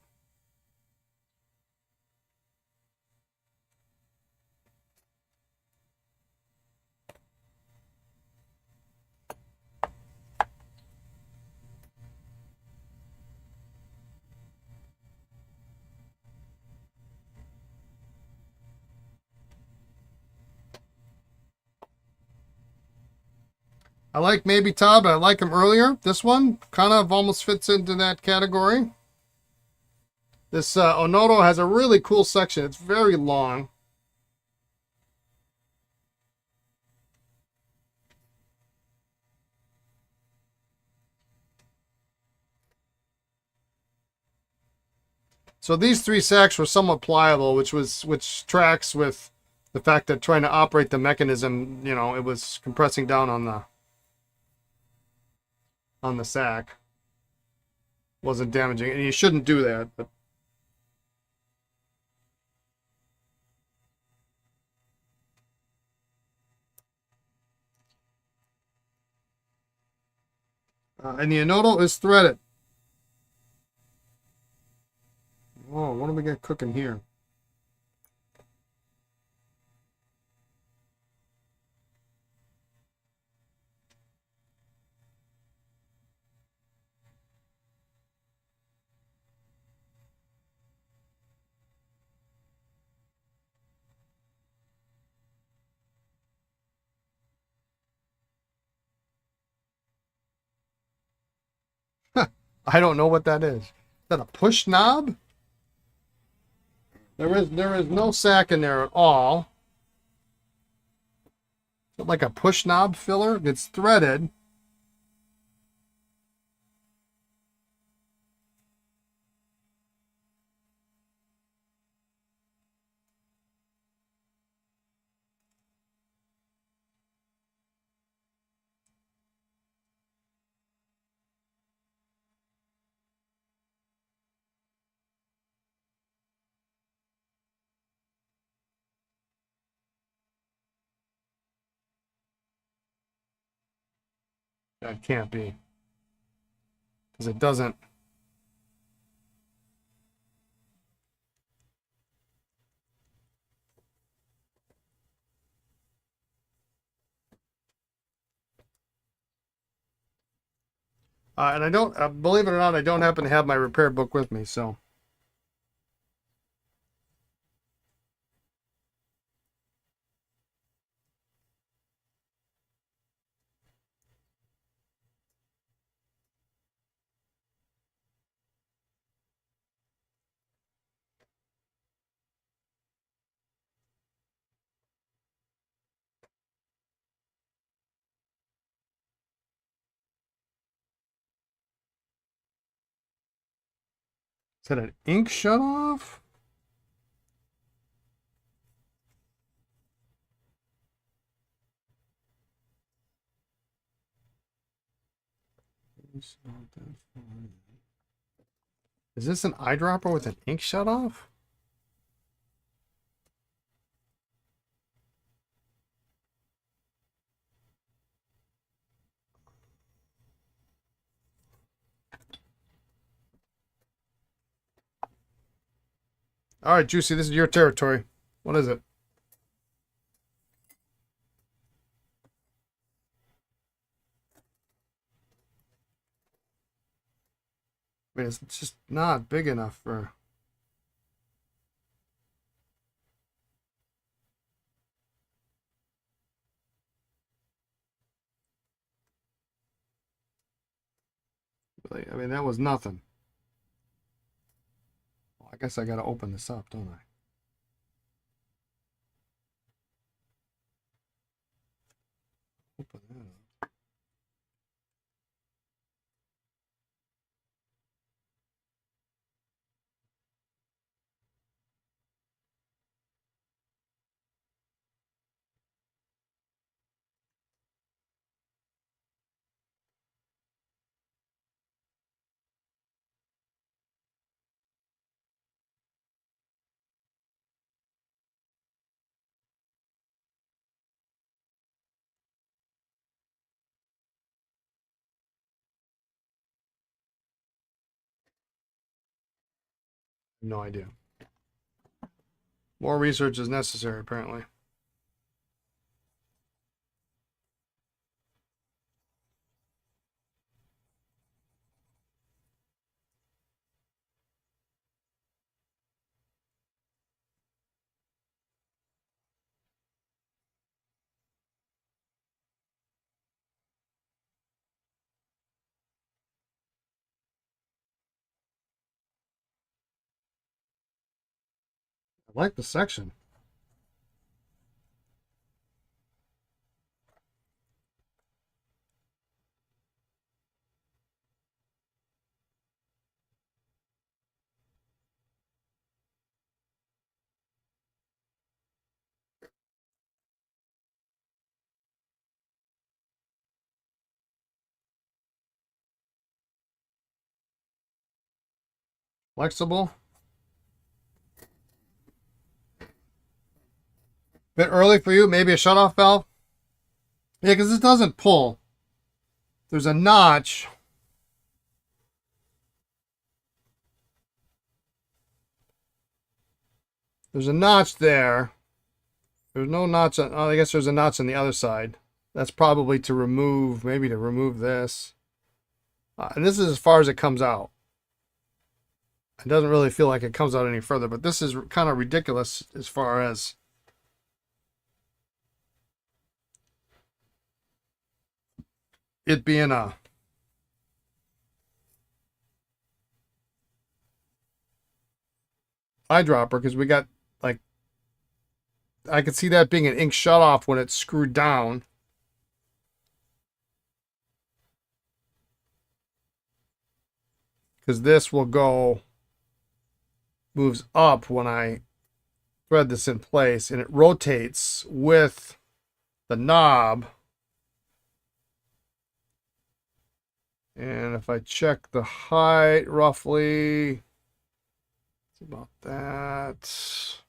I like Maybe Todd, but I like him earlier. This one kind of almost fits into that category. This Onoto has a really cool section. It's very long. So these three sacks were somewhat pliable, which tracks with the fact that trying to operate the mechanism, you know, it was compressing down on the sack. Wasn't damaging, and you shouldn't do that. But and the Onoto is threaded. Oh, what do we got cooking here? I don't know what that is. Is that a push knob? There is no sack in there at all. Is it like a push knob filler? It's threaded. That can't be because it doesn't. And I don't, believe it or not, I don't happen to have my repair book with me, so. Is that an ink shut off? Is this an eyedropper with an ink shut off? All right, Juicy, this is your territory. What is it? I mean, it's just not big enough for... I mean, that was nothing. Well, I guess I got to open this up, don't I? Open that up. No idea. More research is necessary, apparently. I like the section. Flexible. Bit early for you, maybe a shutoff valve. Yeah, because it doesn't pull. There's a notch. There's a notch there. There's no notch on, oh, I guess there's a notch on the other side. That's probably to remove, maybe to remove this. And this is as far as it comes out. It doesn't really feel like it comes out any further, but this is kind of ridiculous as far as it being a eyedropper, because we got, like, I could see that being an ink shut off when it's screwed down. Because this will go, moves up when I thread this in place, and it rotates with the knob. And if I check the height roughly, it's about that.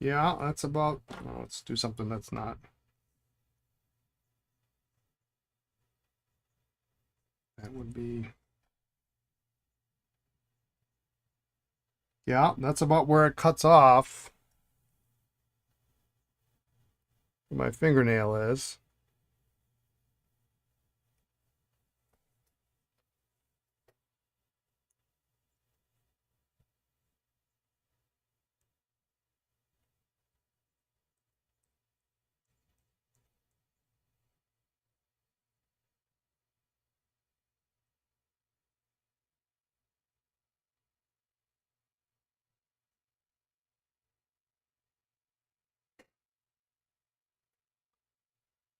Yeah, that's about, well, let's do something that's not. That would be, yeah, that's about where it cuts off. Where my fingernail is.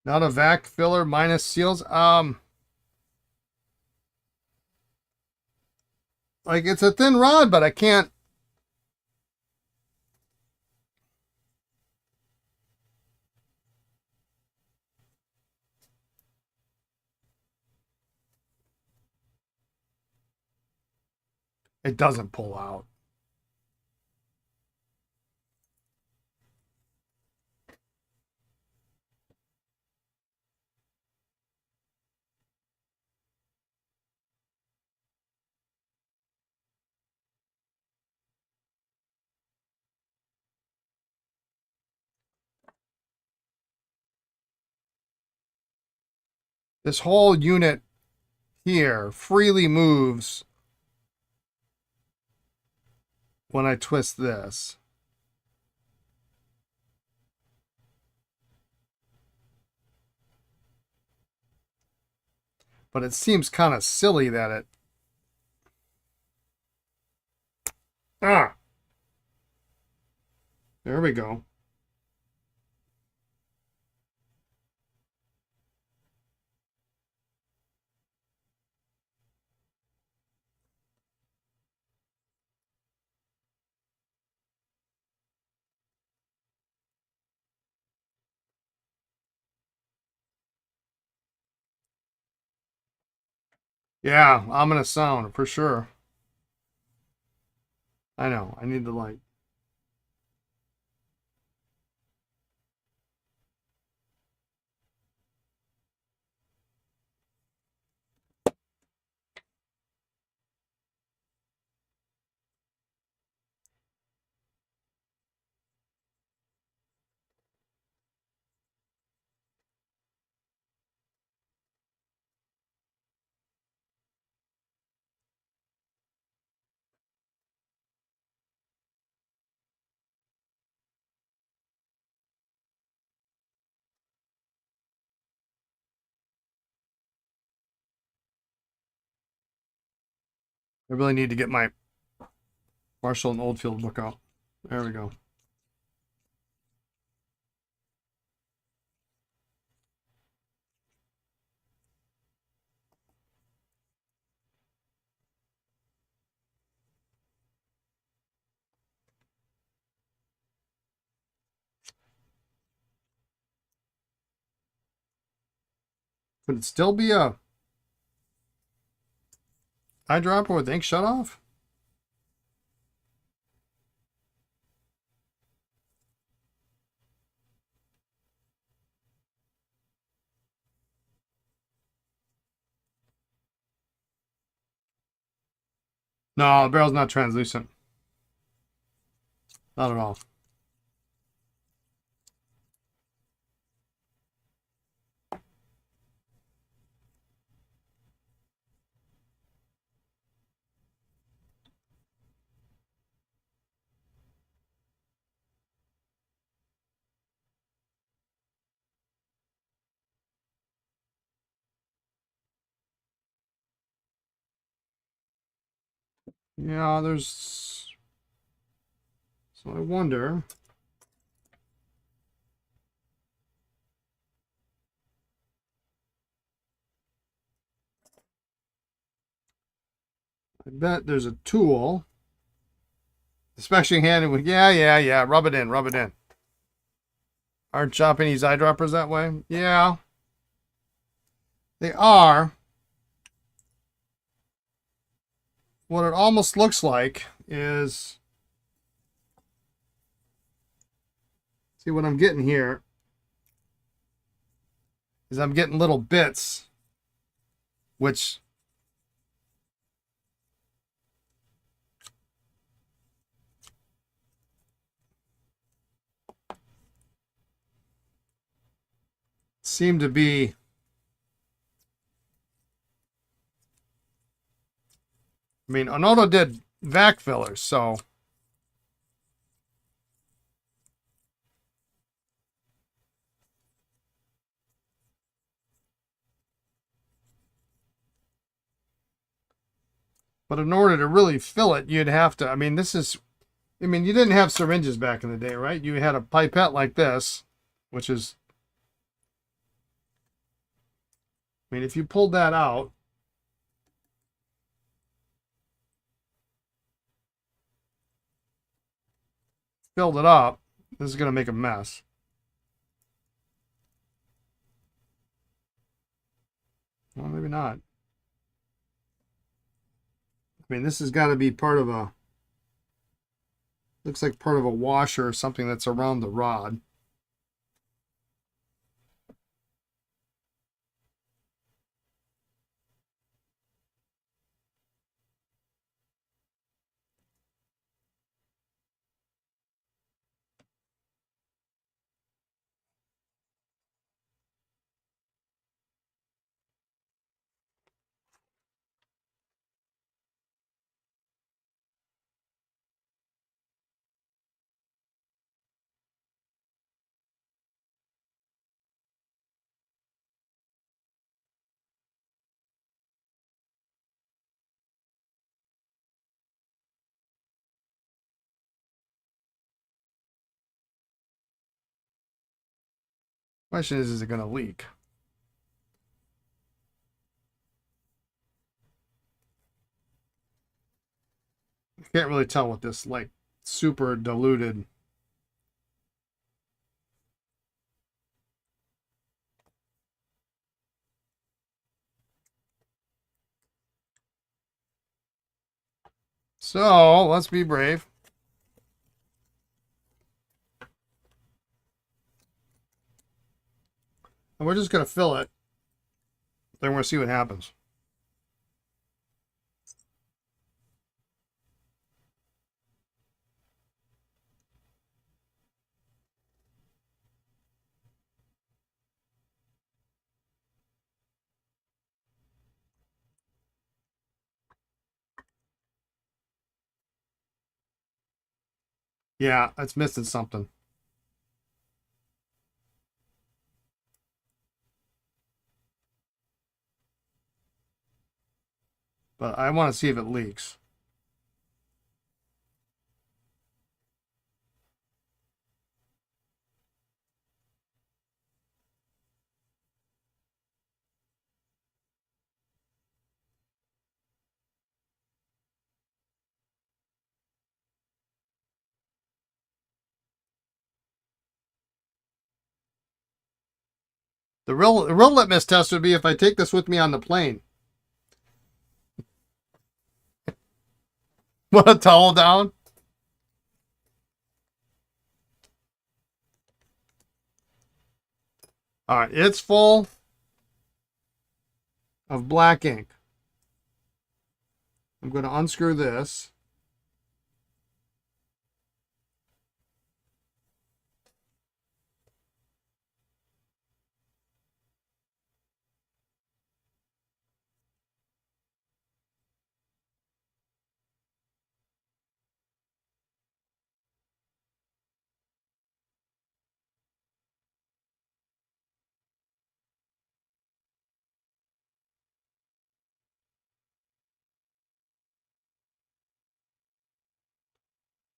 Not a vac filler minus seals. Like, it's a thin rod, but I can't. It doesn't pull out. This whole unit here freely moves when I twist this. But it seems kind of silly that it... Ah! There we go. Yeah, ominous sound for sure. I know. I need the light. I really need to get my Marshall and Oldfield book out. There we go. Could it still be a eyedropper with ink shut off? No, the barrel's not translucent. Not at all. Yeah, there's... So I wonder... I bet there's a tool, especially handy with... Yeah. Rub it in, rub it in. Aren't Japanese eyedroppers that way? Yeah. They are. What it almost looks like is... See, what I'm getting here is I'm getting little bits, which seem to be... I mean, Onoda did vac fillers, so... But in order to really fill it, you'd have to... I mean, this is... I mean, you didn't have syringes back in the day, right? You had a pipette like this, which is... I mean, if you pulled that out... Filled it up, this is going to make a mess. Well, maybe not. I mean, this has got to be part of a, looks like part of a washer or something that's around the rod. Question is it going to leak? I can't really tell with this like super diluted. So let's be brave. And we're just going to fill it. Then we're going to see what happens. Yeah, it's missing something. But I want to see if it leaks. The real litmus test would be if I take this with me on the plane. Put a towel down. All right, it's full of black ink. I'm going to unscrew this.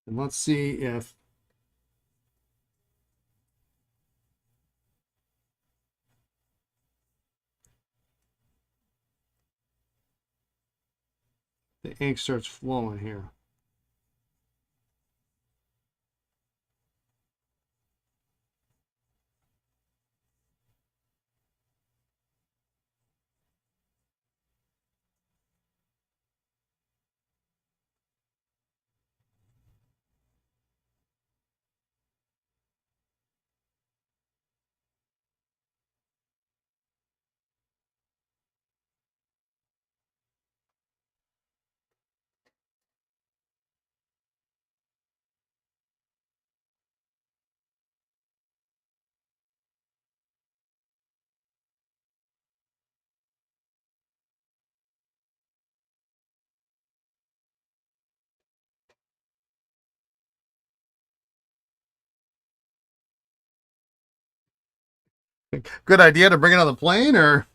And let's see if the ink starts flowing here. Good idea to bring it on the plane, or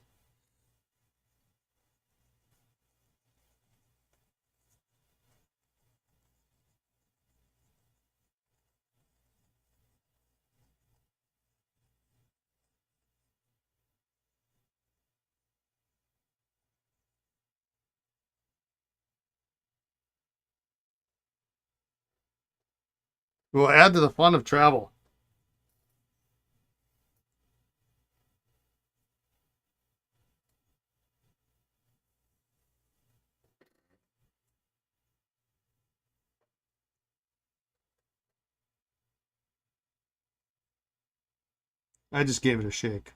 we'll add to the fun of travel. I just gave it a shake.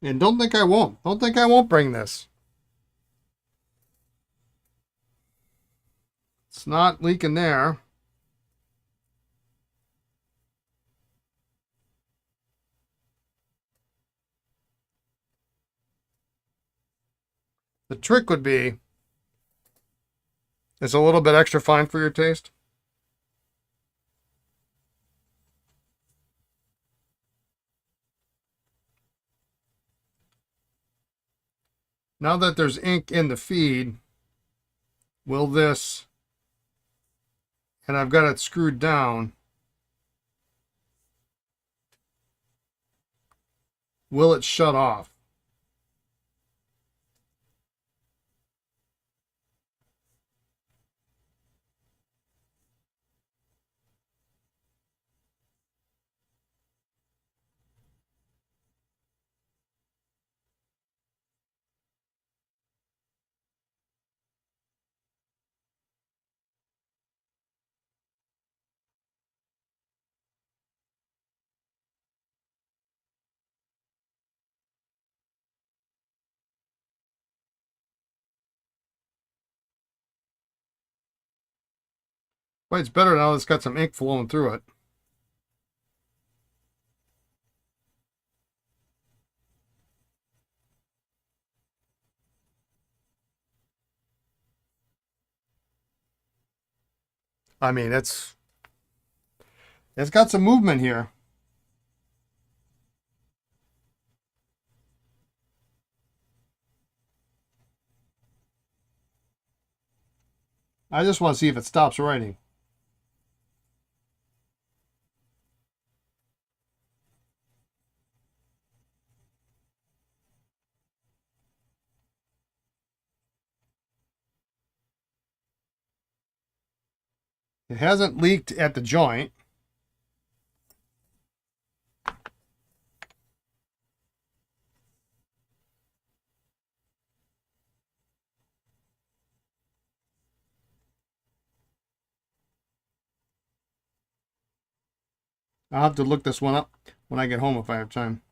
And don't think I won't. Don't think I won't bring this. It's not leaking there. The trick would be, it's a little bit extra fine for your taste. Now that there's ink in the feed, will this, and I've got it screwed down, will it shut off? Well, it's better now that it's got some ink flowing through it. I mean, it's got some movement here. I just want to see if it stops writing. It hasn't leaked at the joint. I'll have to look this one up when I get home if I have time.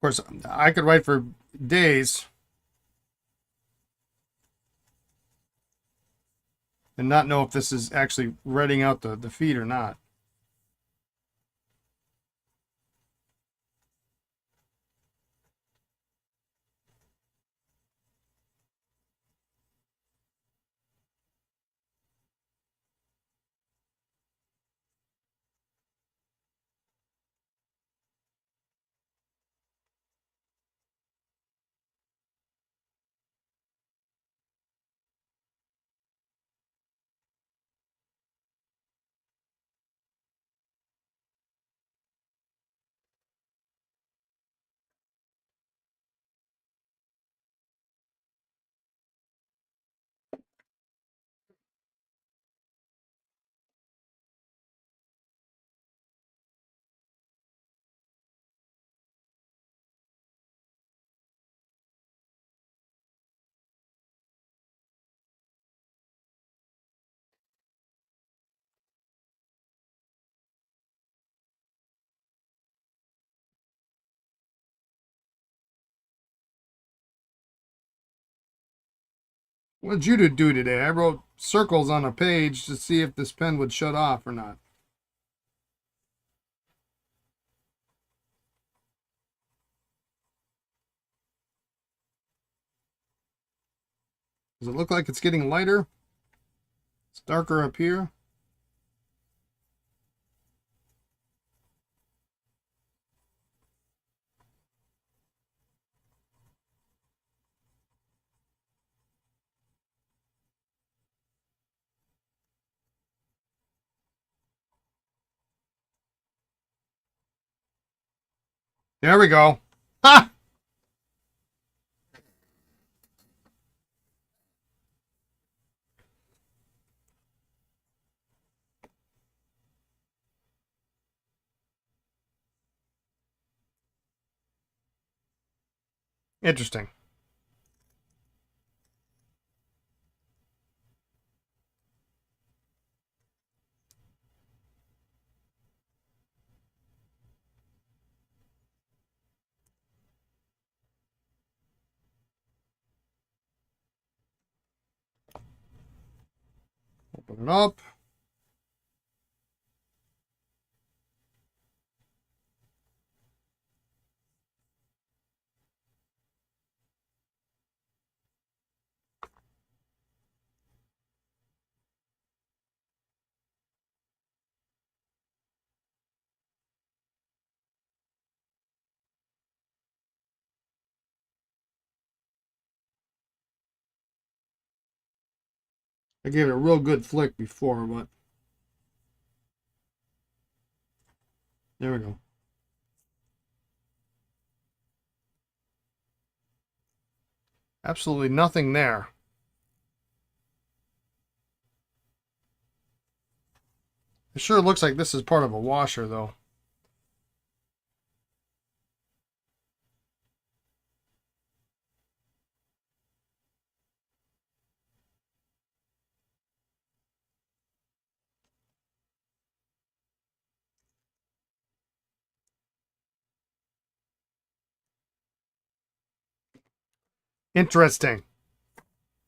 Of course, I could write for days and not know if this is actually writing out the feed or not. What did you do today? I wrote circles on a page to see if this pen would shut off or not. Does it look like it's getting lighter? It's darker up here. There we go. Ha! Interesting. Open it up. I gave it a real good flick before, but there we go. Absolutely nothing there. It sure looks like this is part of a washer, though. Interesting.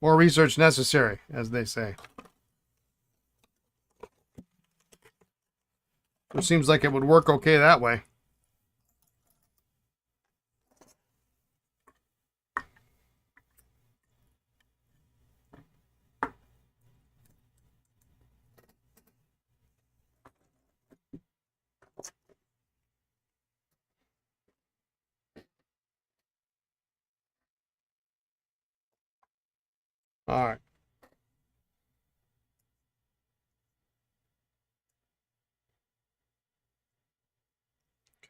More research necessary, as they say. It seems like it would work okay that way. All right.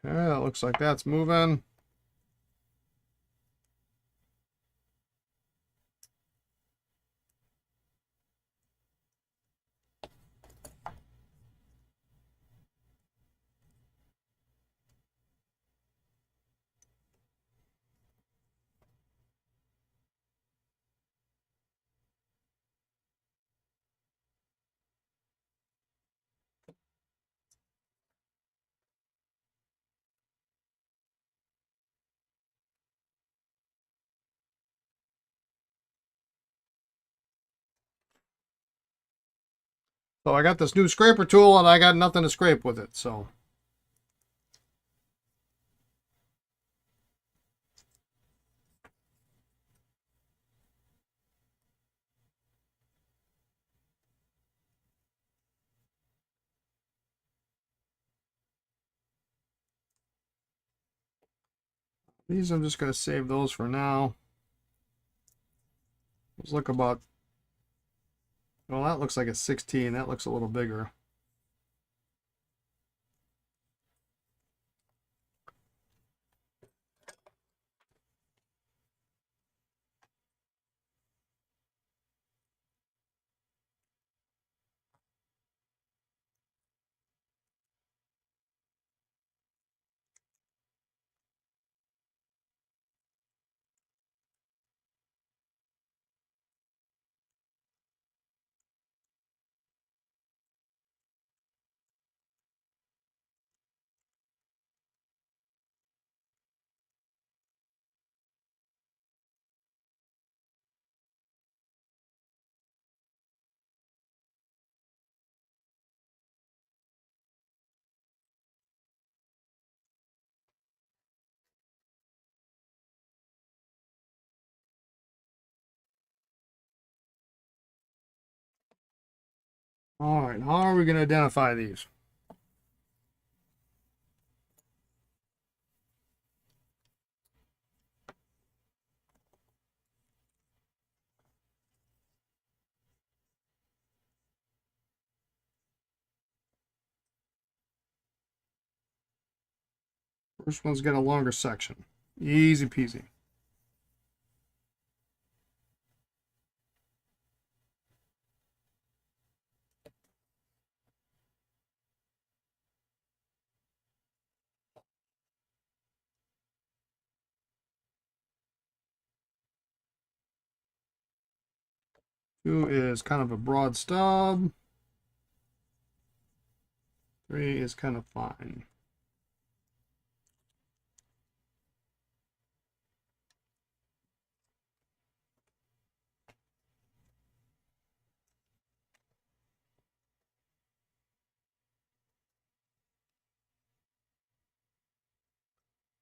Okay, that looks like that's moving. So I got this new scraper tool and I got nothing to scrape with it, so. These I'm just going to save those for now. Those look about, well, that looks like a 16. That looks a little bigger. All right, how are we going to identify these? First one's got a longer section. Easy peasy. 2 is kind of a broad stub. 3 is kind of fine.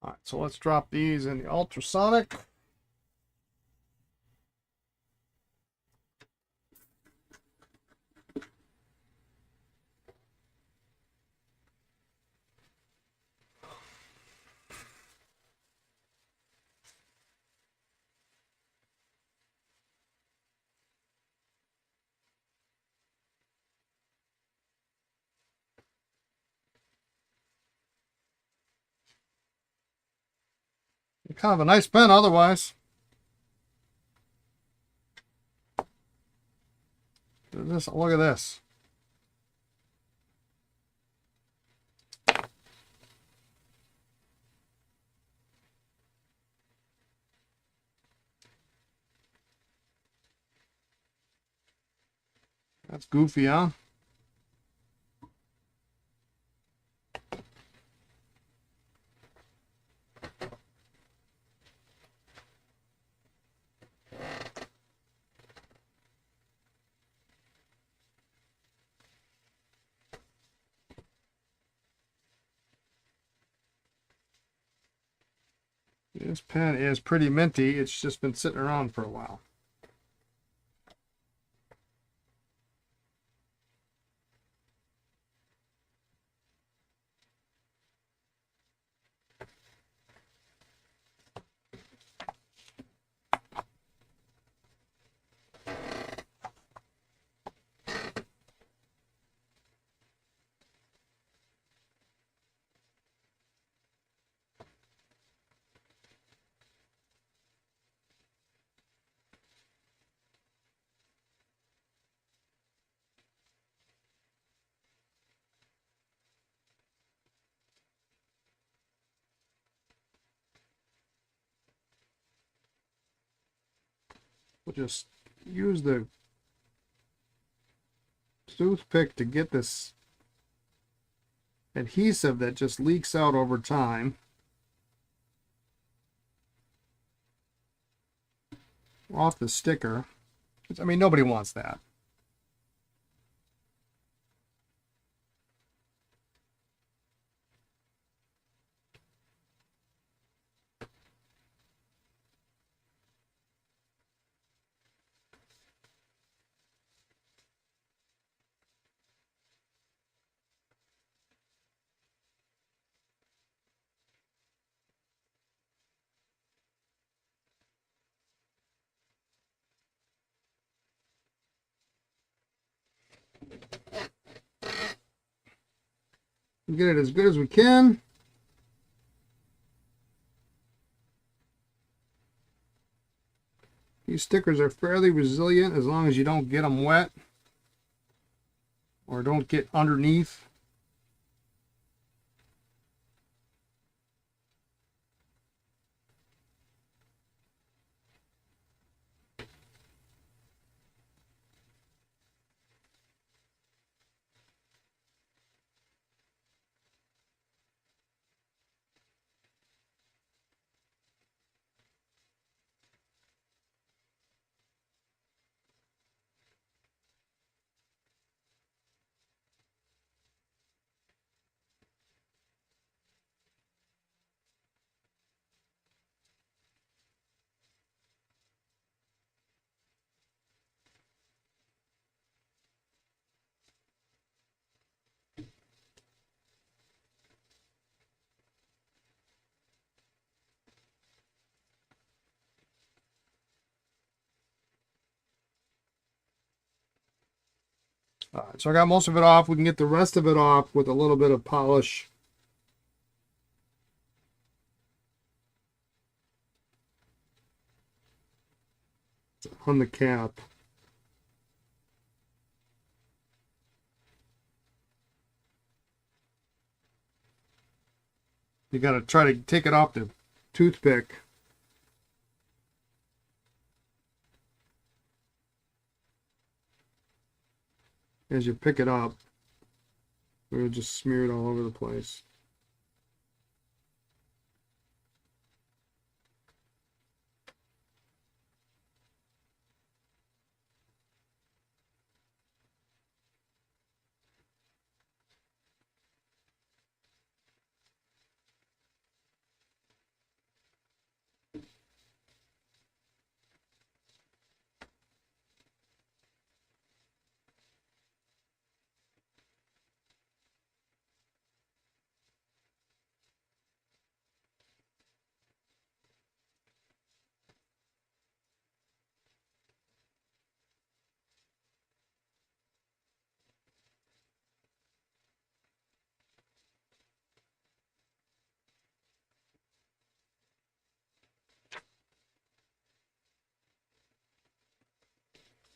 All right, so let's drop these in the ultrasonic. Kind of a nice pen otherwise. Look at this. That's goofy, huh? This pen is pretty minty. It's just been sitting around for a while. We'll just use the toothpick to get this adhesive that just leaks out over time off the sticker. I mean, nobody wants that. Get it as good as we can. These stickers are fairly resilient as long as you don't get them wet or don't get underneath. So I got most of it off. We can get the rest of it off with a little bit of polish. On the cap. You got to try to take it off the toothpick. as you pick it up, we'll just smear it all over the place.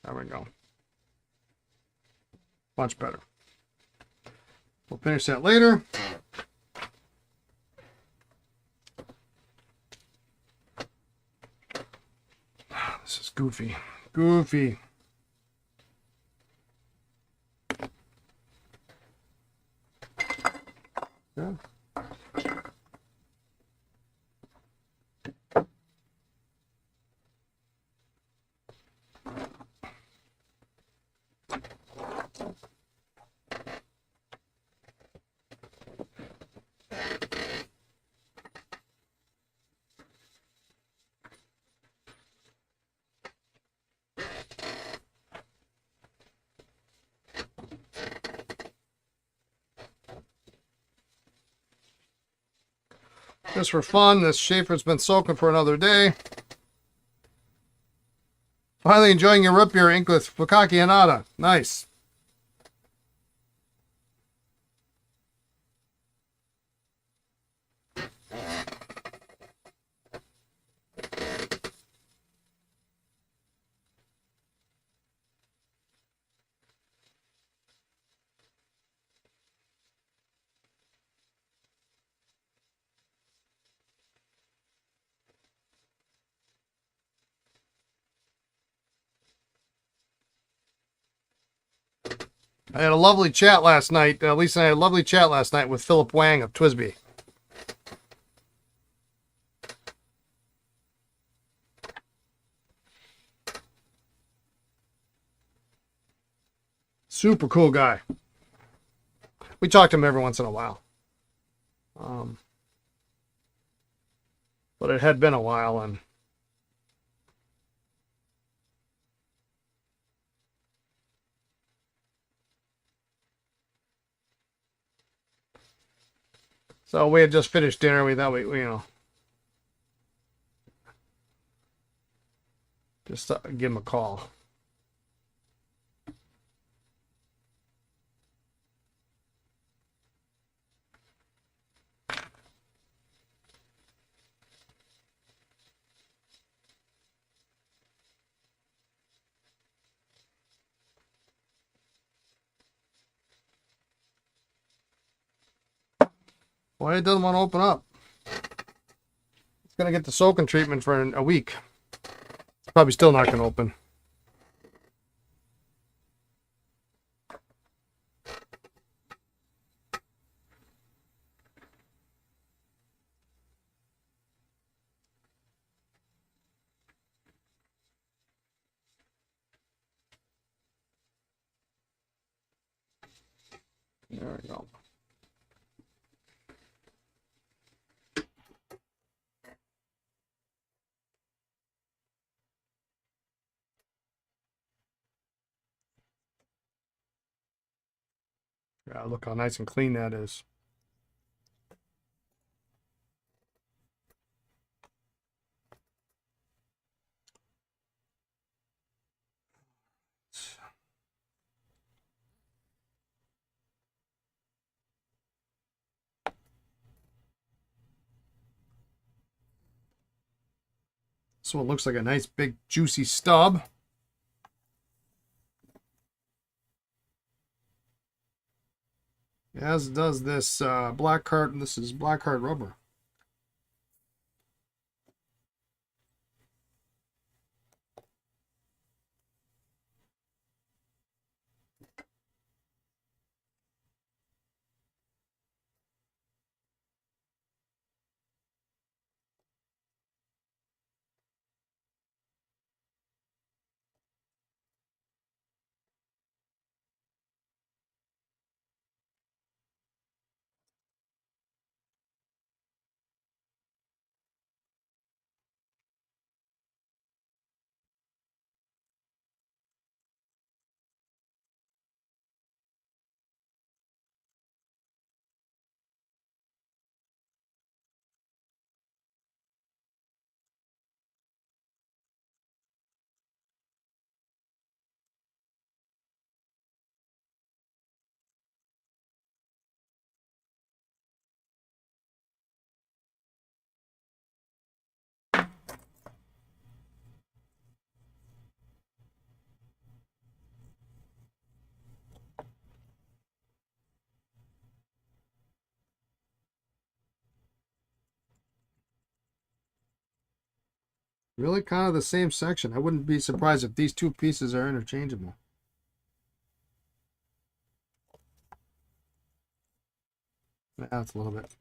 There we go. Much better. We'll finish that later. This is goofy. Goofy. Yeah. Just for fun, this Schaefer's been soaking for another day. Finally enjoying your root beer ink with Fukaki Hanada. Nice. I had a lovely chat last night. Lisa and I had a lovely chat last night with Philip Wang of Twisby. Super cool guy. We talk to him every once in a while. But it had been a while, and so we had just finished dinner. We thought just give him a call. Why it doesn't want to open up? It's gonna get the soaking treatment for a week. It's probably still not gonna open. There we go. Yeah, look how nice and clean that is. This one looks like a nice big juicy stub. As does this black card. This is black card rubber. Really kind of the same section. I wouldn't be surprised if these two pieces are interchangeable. That's a little bit.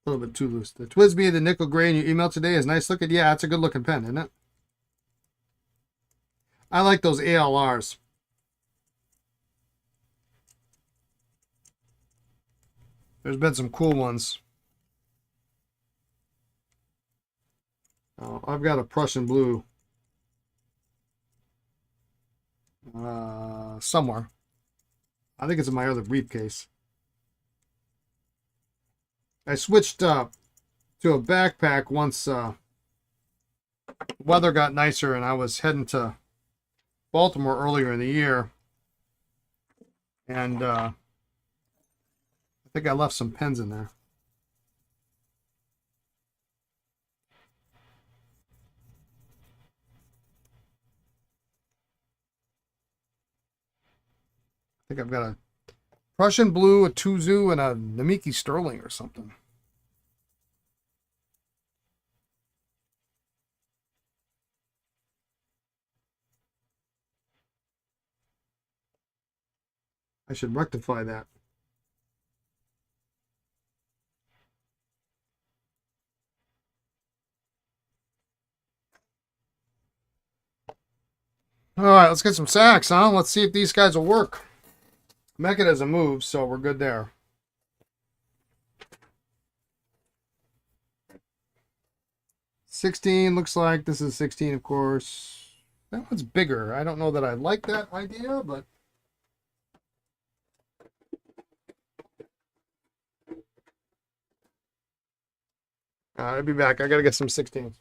A little bit too loose. The Twisby, the nickel gray in your email today is nice looking. Yeah, it's a good looking pen, isn't it? I like those ALRs. There's been some cool ones. I've got a Prussian blue somewhere. I think it's in my other briefcase. I switched to a backpack once weather got nicer and I was heading to Baltimore earlier in the year. And I think I left some pens in there. I think I've got a Prussian blue, a Tuzu, and a Namiki Sterling or something. I should rectify that. All right, let's get some sacks, huh? Let's see if these guys will work. Mechanism moves, so we're good there. $16 looks like this is 16, of course. That one's bigger. I don't know that I like that idea, but I'll be back. I gotta get some 16s.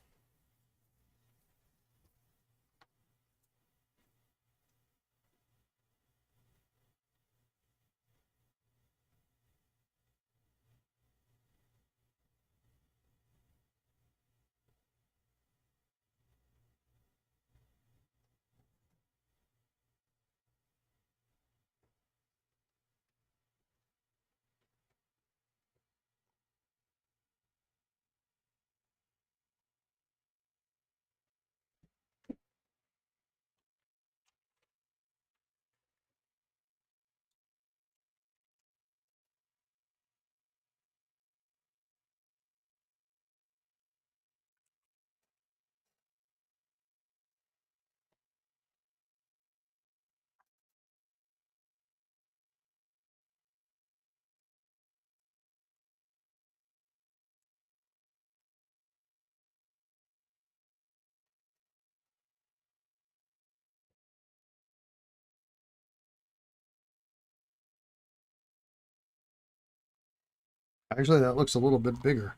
Actually, that looks a little bit bigger.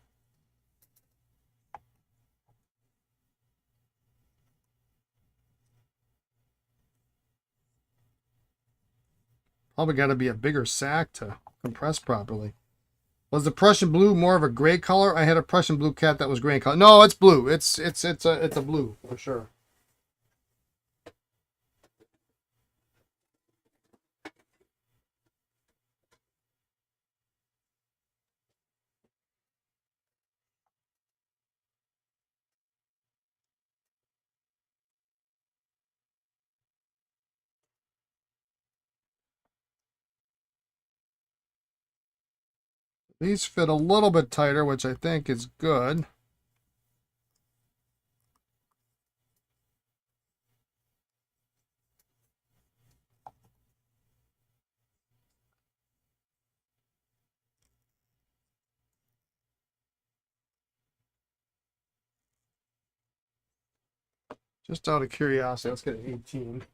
Probably got to be a bigger sack to compress properly. Was the Prussian blue more of a gray color? I had a Prussian blue cat that was gray in color. No, it's blue. It's a blue for sure. These fit a little bit tighter, which I think is good. Just out of curiosity, let's get an 18.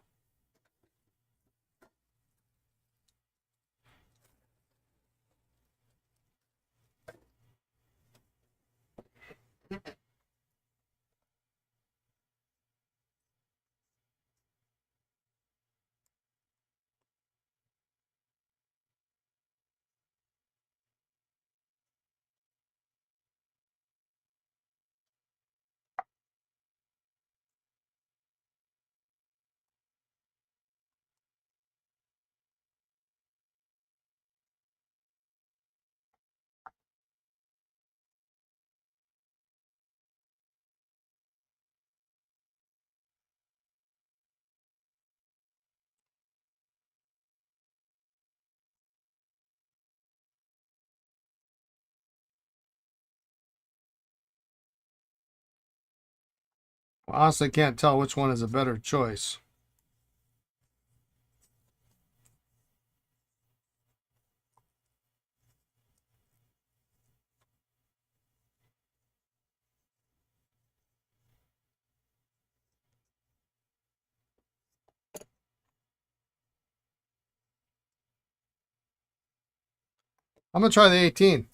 I honestly can't tell which one is a better choice. I'm going to try the 18.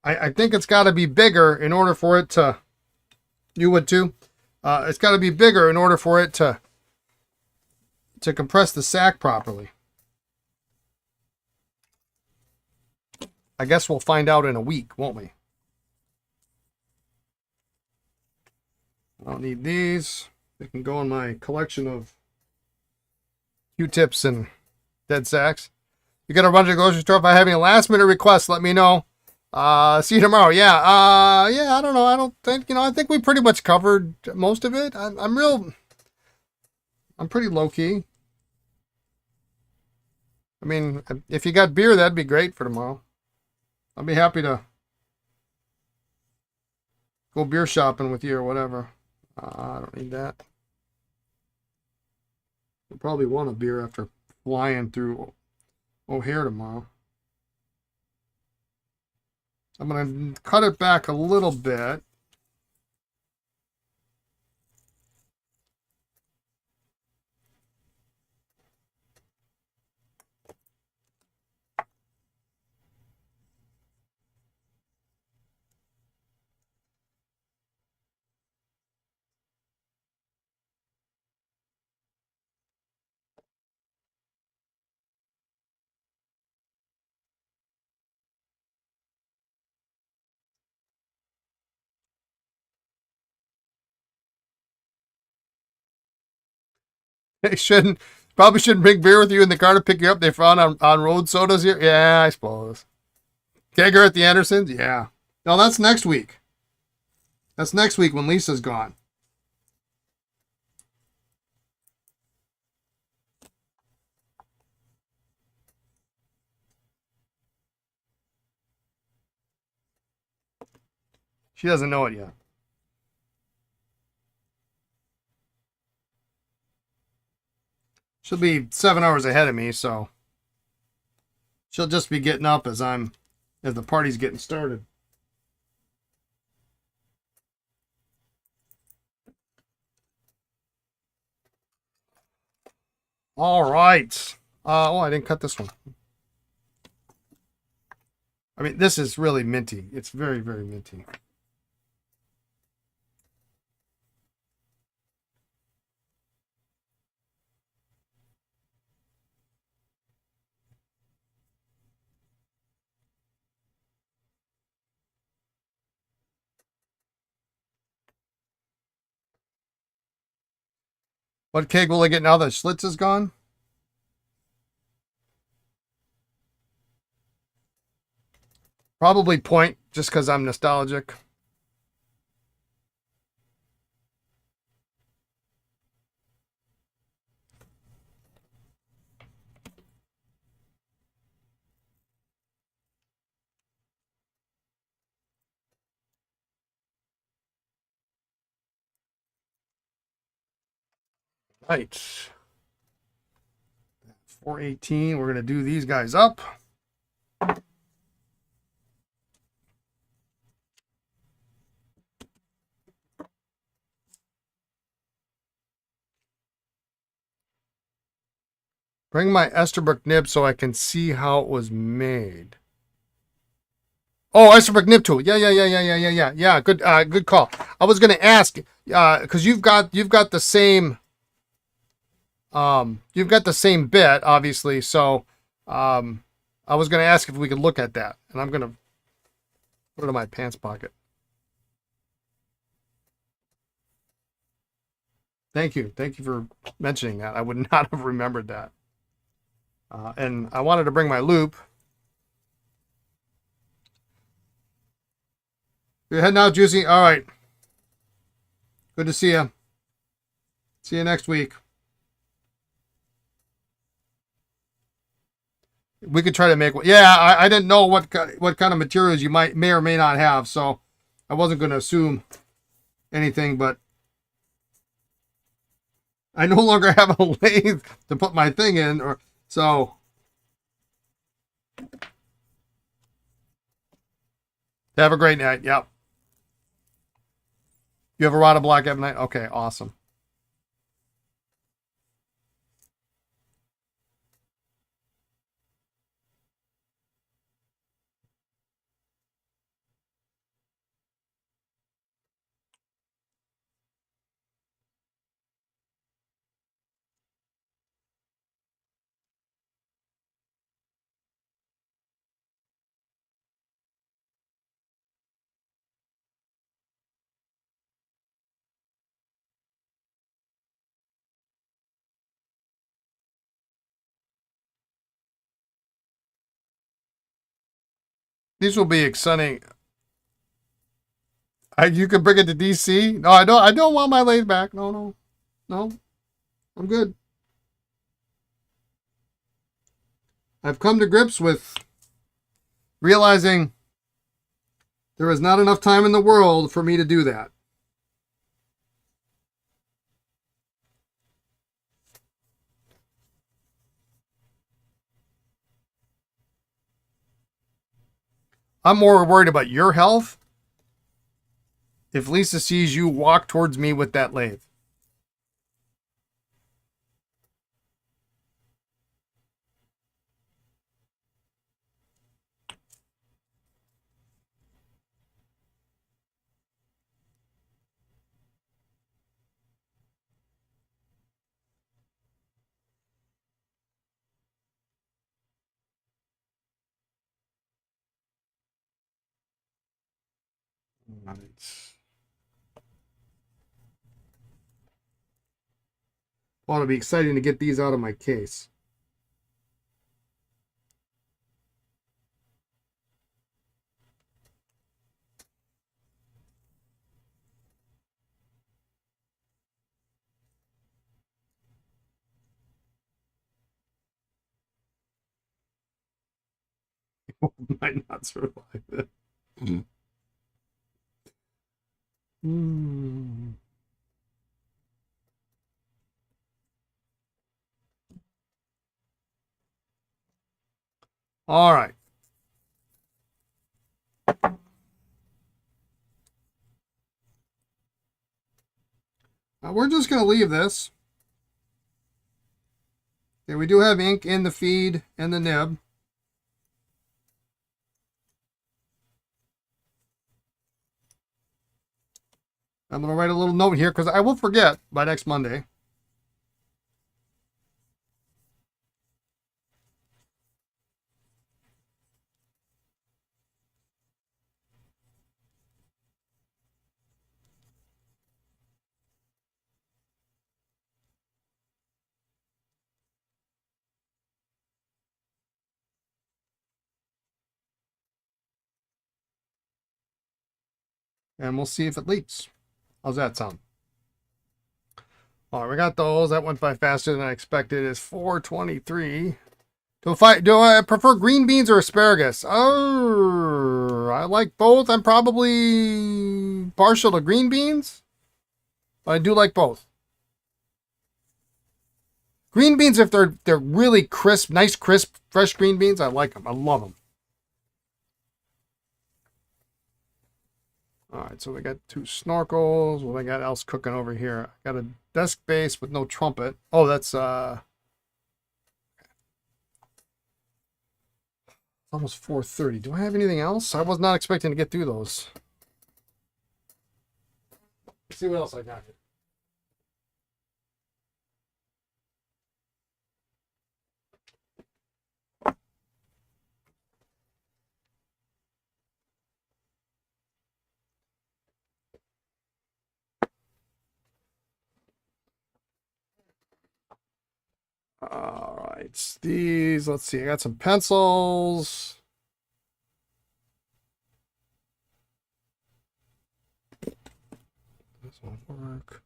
I think it's got to be bigger in order for it to, you would too? It's got to be bigger in order for it to compress the sack properly. I guess we'll find out in a week, won't we? I don't need these. They can go in my collection of Q-tips and dead sacks. You got to run to the grocery store. If I have any last minute requests, let me know. See you tomorrow. Yeah. Yeah. I don't know. I don't think, I think we pretty much covered most of it. I'm pretty low key. I mean, if you got beer, that'd be great for tomorrow. I'll be happy to go beer shopping with you or whatever. I don't need that. I'll probably want a beer after flying through O'Hare tomorrow. I'm going to cut it back a little bit. They probably shouldn't bring beer with you in the car to pick you up. They found on road sodas here. Yeah, I suppose. Kegger at the Andersons? Yeah. No, that's next week. That's next week when Lisa's gone. She doesn't know it yet. She'll be 7 hours ahead of me, so she'll just be getting up as the party's getting started. All right. I didn't cut this one. I mean, this is really minty. It's very, very minty. What keg will I get now that Schlitz is gone? Probably Point, just because I'm nostalgic. Right. 418. We're going to do these guys up. Bring my Esterbrook nib so I can see how it was made. Oh, Esterbrook nib tool. Yeah. Good call. I was going to ask because you've got the same bit, obviously. So I was going to ask if we could look at that, and I'm going to put it in my pants pocket. Thank you for mentioning that. I would not have remembered that. And I wanted to bring my loop. You're heading out, Juicy? All right. Good to see you. See you next week. We could try to make one. Yeah, I didn't know what kind of materials you may or may not have, so I wasn't going to assume anything, but I no longer have a lathe to put my thing in, or so. Have a great night. Yep. You have a rod of black ebonite? Okay, awesome. These will be exciting. You can bring it to DC. No, I don't. I don't want my lathe back. No, no, no. I'm good. I've come to grips with realizing there is not enough time in the world for me to do that. I'm more worried about your health if Lisa sees you walk towards me with that lathe. Right. Well, it'll be exciting to get these out of my case. Might not survive it. Mm. All right. We're just going to leave this. Okay, we do have ink in the feed and the nib. I'm going to write a little note here because I will forget by next Monday. And we'll see if it leaks. How's that sound? All right, we got those. That went by faster than I expected. It's 4:23. Do I prefer green beans or asparagus? Oh, I like both. I'm probably partial to green beans, but I do like both. Green beans, if they're really crisp, nice crisp, fresh green beans, I like them. I love them. All right, so we got 2 snorkels. What I got else cooking over here? I got a desk base with no trumpet. Oh, that's almost 4:30. Do I have anything else? I was not expecting to get through those. Let's see what else I got here. All right, these, let's see, I got some pencils. This won't work.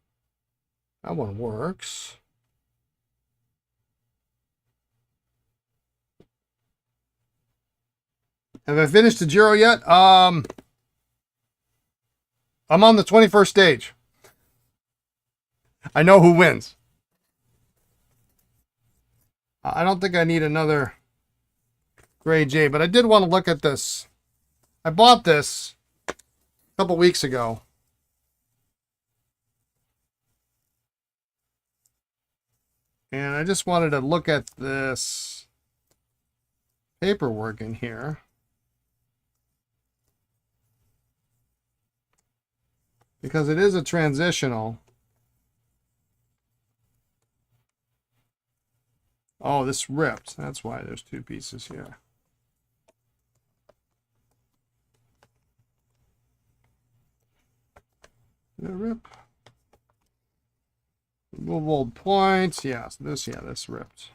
That one works. Have I finished the Giro yet? I'm on the 21st stage. I know who wins. I don't think I need another Gray J, but I did want to look at this. I bought this a couple weeks ago. And I just wanted to look at this paperwork in here. Because it is a transitional. Oh, this ripped. That's why there's two pieces here. Did it rip? Removable points. Yes, this ripped.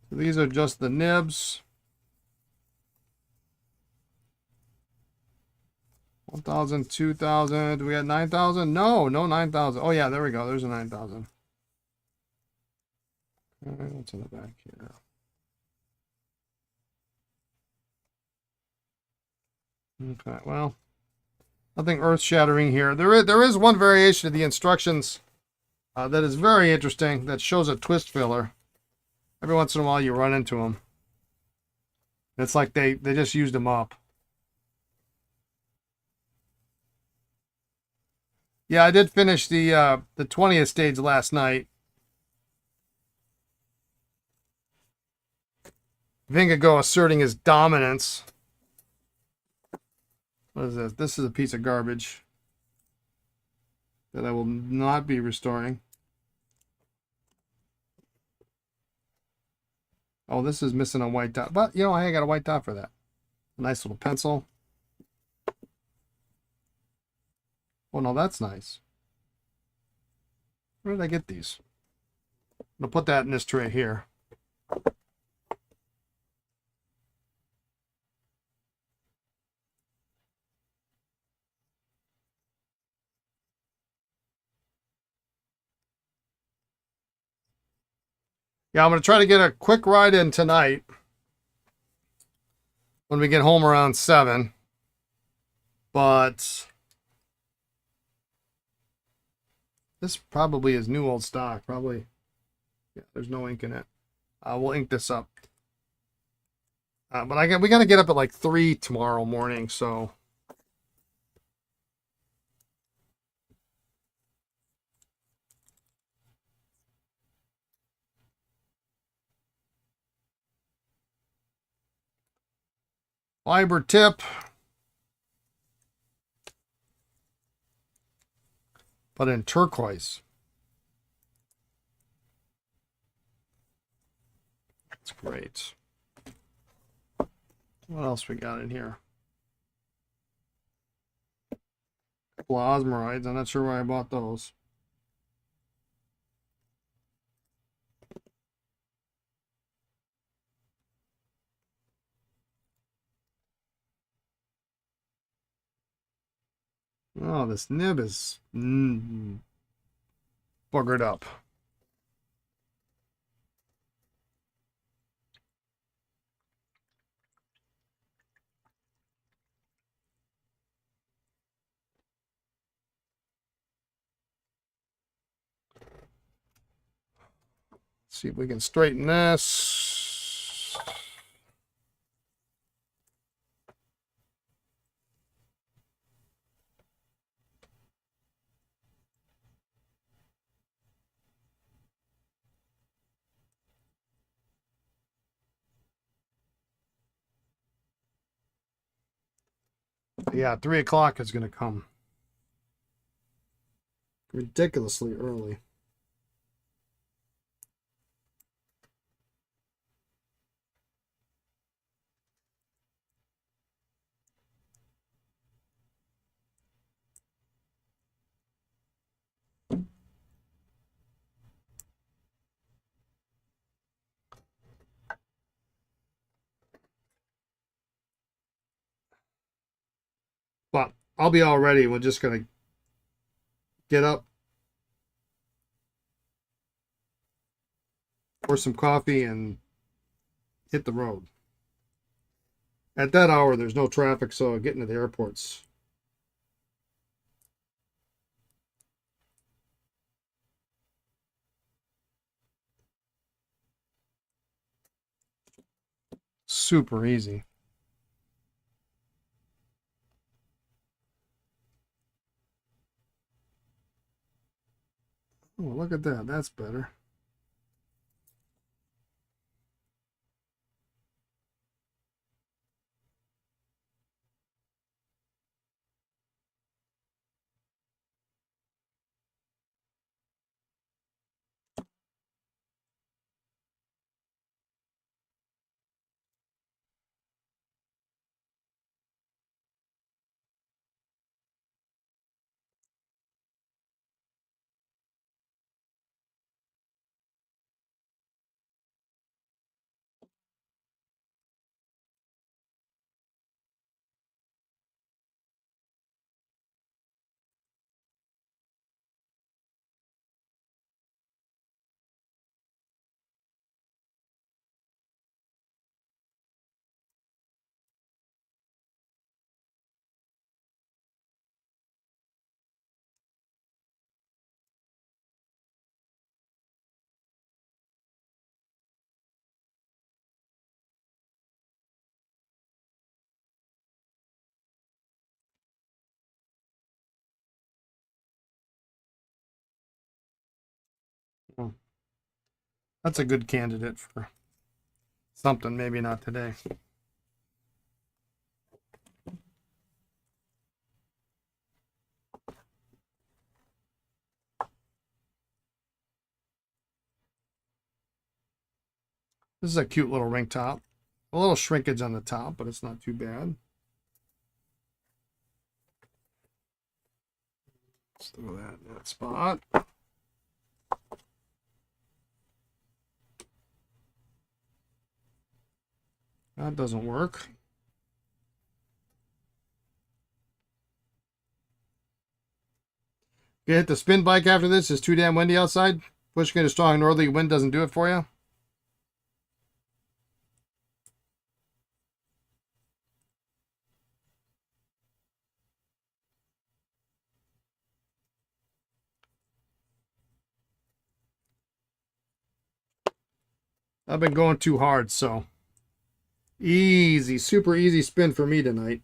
So these are just the nibs. 1,000, 2,000. Do we got 9,000? No, no 9,000. Oh, yeah, there we go. There's a 9,000. What's in the back here? Okay, well, nothing earth-shattering here. There is one variation of the instructions that is very interesting that shows a twist filler. Every once in a while you run into them. It's like they just used them up. Yeah, I did finish the 20th stage last night. Vingegaard asserting his dominance. What is this? This is a piece of garbage that I will not be restoring. Oh, this is missing a white dot. But, you know, I got a white dot for that. A nice little pencil. Oh, no, that's nice. Where did I get these? I'm going to put that in this tray here. Yeah, I'm going to try to get a quick ride in tonight when we get home around 7. But this probably is new old stock. Probably. Yeah, there's no ink in it. We'll ink this up. But we got to get up at like 3 tomorrow morning, so. Fiber tip. But in turquoise. That's great. What else we got in here? A couple of osmerides. I'm not sure why I bought those. Oh, this nib is buggered up. Let's see if we can straighten this. Yeah, 3 o'clock is going to come ridiculously early. I'll be all ready. We're just gonna get up, pour some coffee, and hit the road. At that hour, there's no traffic, so getting to the airport's super easy. Oh, look at that. That's better. Oh, that's a good candidate for something. Maybe not today. This is a cute little ring top. A little shrinkage on the top, but it's not too bad. Let's throw that in that spot. That doesn't work. You hit the spin bike after this. It's too damn windy outside. Pushing a strong northerly wind doesn't do it for you. I've been going too hard, so easy, super easy spin for me tonight.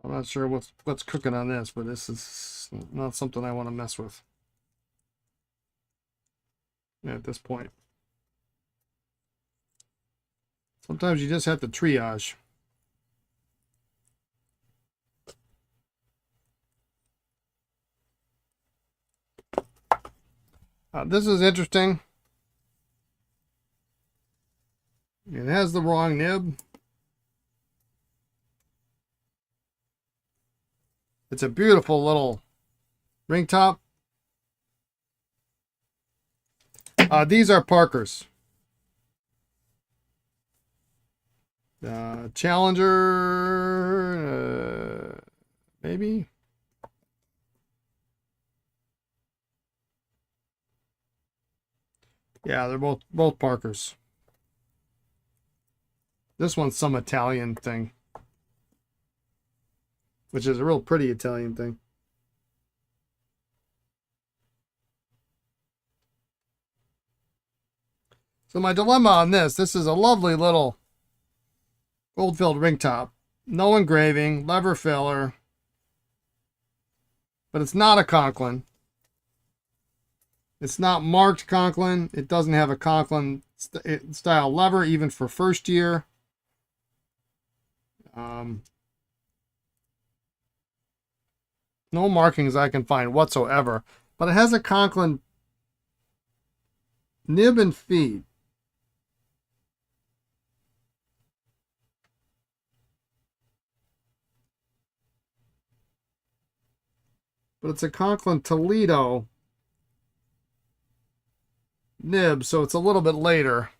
I'm not sure what's cooking on this, but this is not something I want to mess with at this point. Sometimes you just have to triage. This is interesting. It has the wrong nib. It's a beautiful little ring top. These are Parker's. Challenger, maybe. Yeah, they're both Parker's. This one's some Italian thing, which is a real pretty Italian thing. So my dilemma on this is a lovely little gold-filled ring top. No engraving, lever filler, but it's not a Conklin. It's not marked Conklin. It doesn't have a Conklin style lever, even for first year. No markings I can find whatsoever. But it has a Conklin nib and feed. But it's a Conklin Toledo nib, so it's a little bit later.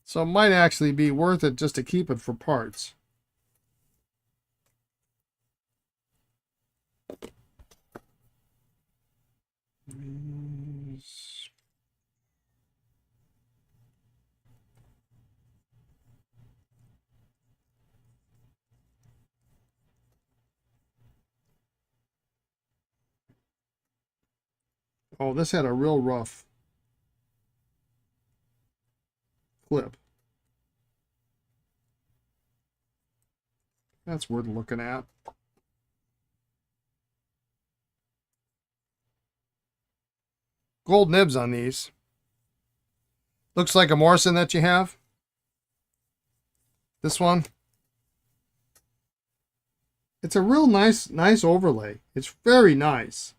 So it might actually be worth it just to keep it for parts. Oh, this had a real rough clip. That's worth looking at. Gold nibs on these. Looks like a Morrison that you have. This one. It's a real nice overlay. It's very nice.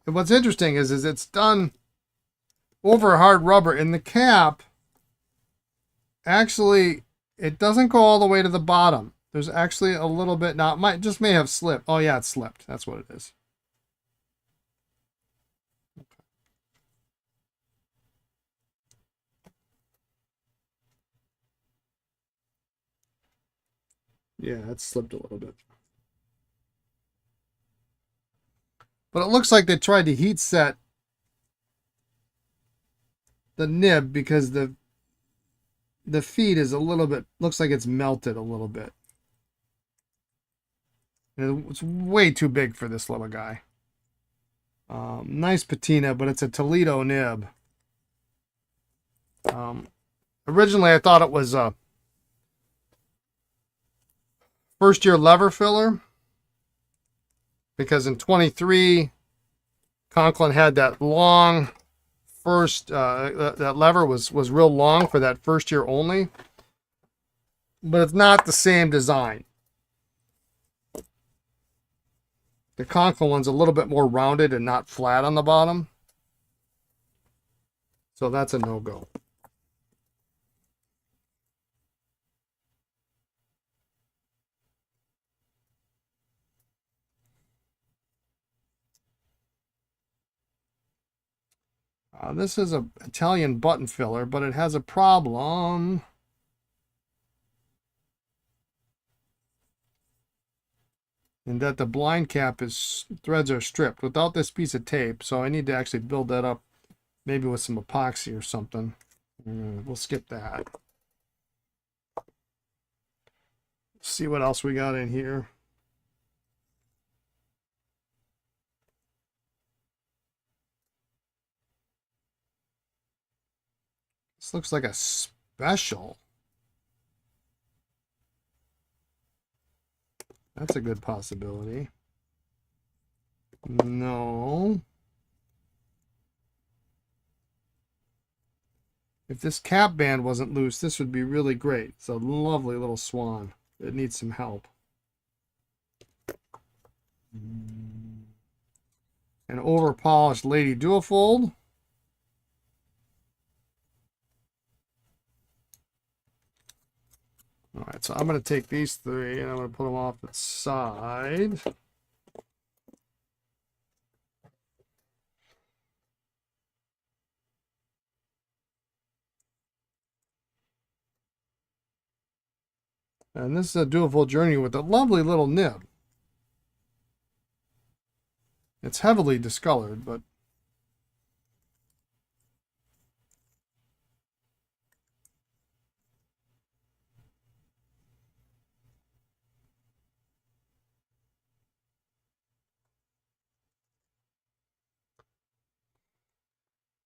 And what's interesting is it's done over hard rubber, and the cap, actually, it doesn't go all the way to the bottom. There's actually a little bit, now it may have slipped. Oh yeah, it slipped. That's what it is. Yeah, it slipped a little bit. But it looks like they tried to heat set the nib because the feed is a little bit, looks like it's melted a little bit. And it's way too big for this little guy. Nice patina, but it's a Toledo nib. Originally, I thought it was a first year lever filler, because in 23, Conklin had that long first, that lever was real long for that first year only, but it's not the same design. The Conklin one's a little bit more rounded and not flat on the bottom. So that's a no-go. This is an Italian button filler, but it has a problem. And that the blind cap threads are stripped without this piece of tape. So I need to actually build that up, maybe with some epoxy or something. We'll skip that. See what else we got in here. This looks like a special. That's a good possibility. No. If this cap band wasn't loose, this would be really great. It's a lovely little swan. It needs some help. An over-polished Lady Duofold. All right, so I'm going to take these three and I'm going to put them off the side. And this is a Duofold Journey with a lovely little nib. It's heavily discolored, but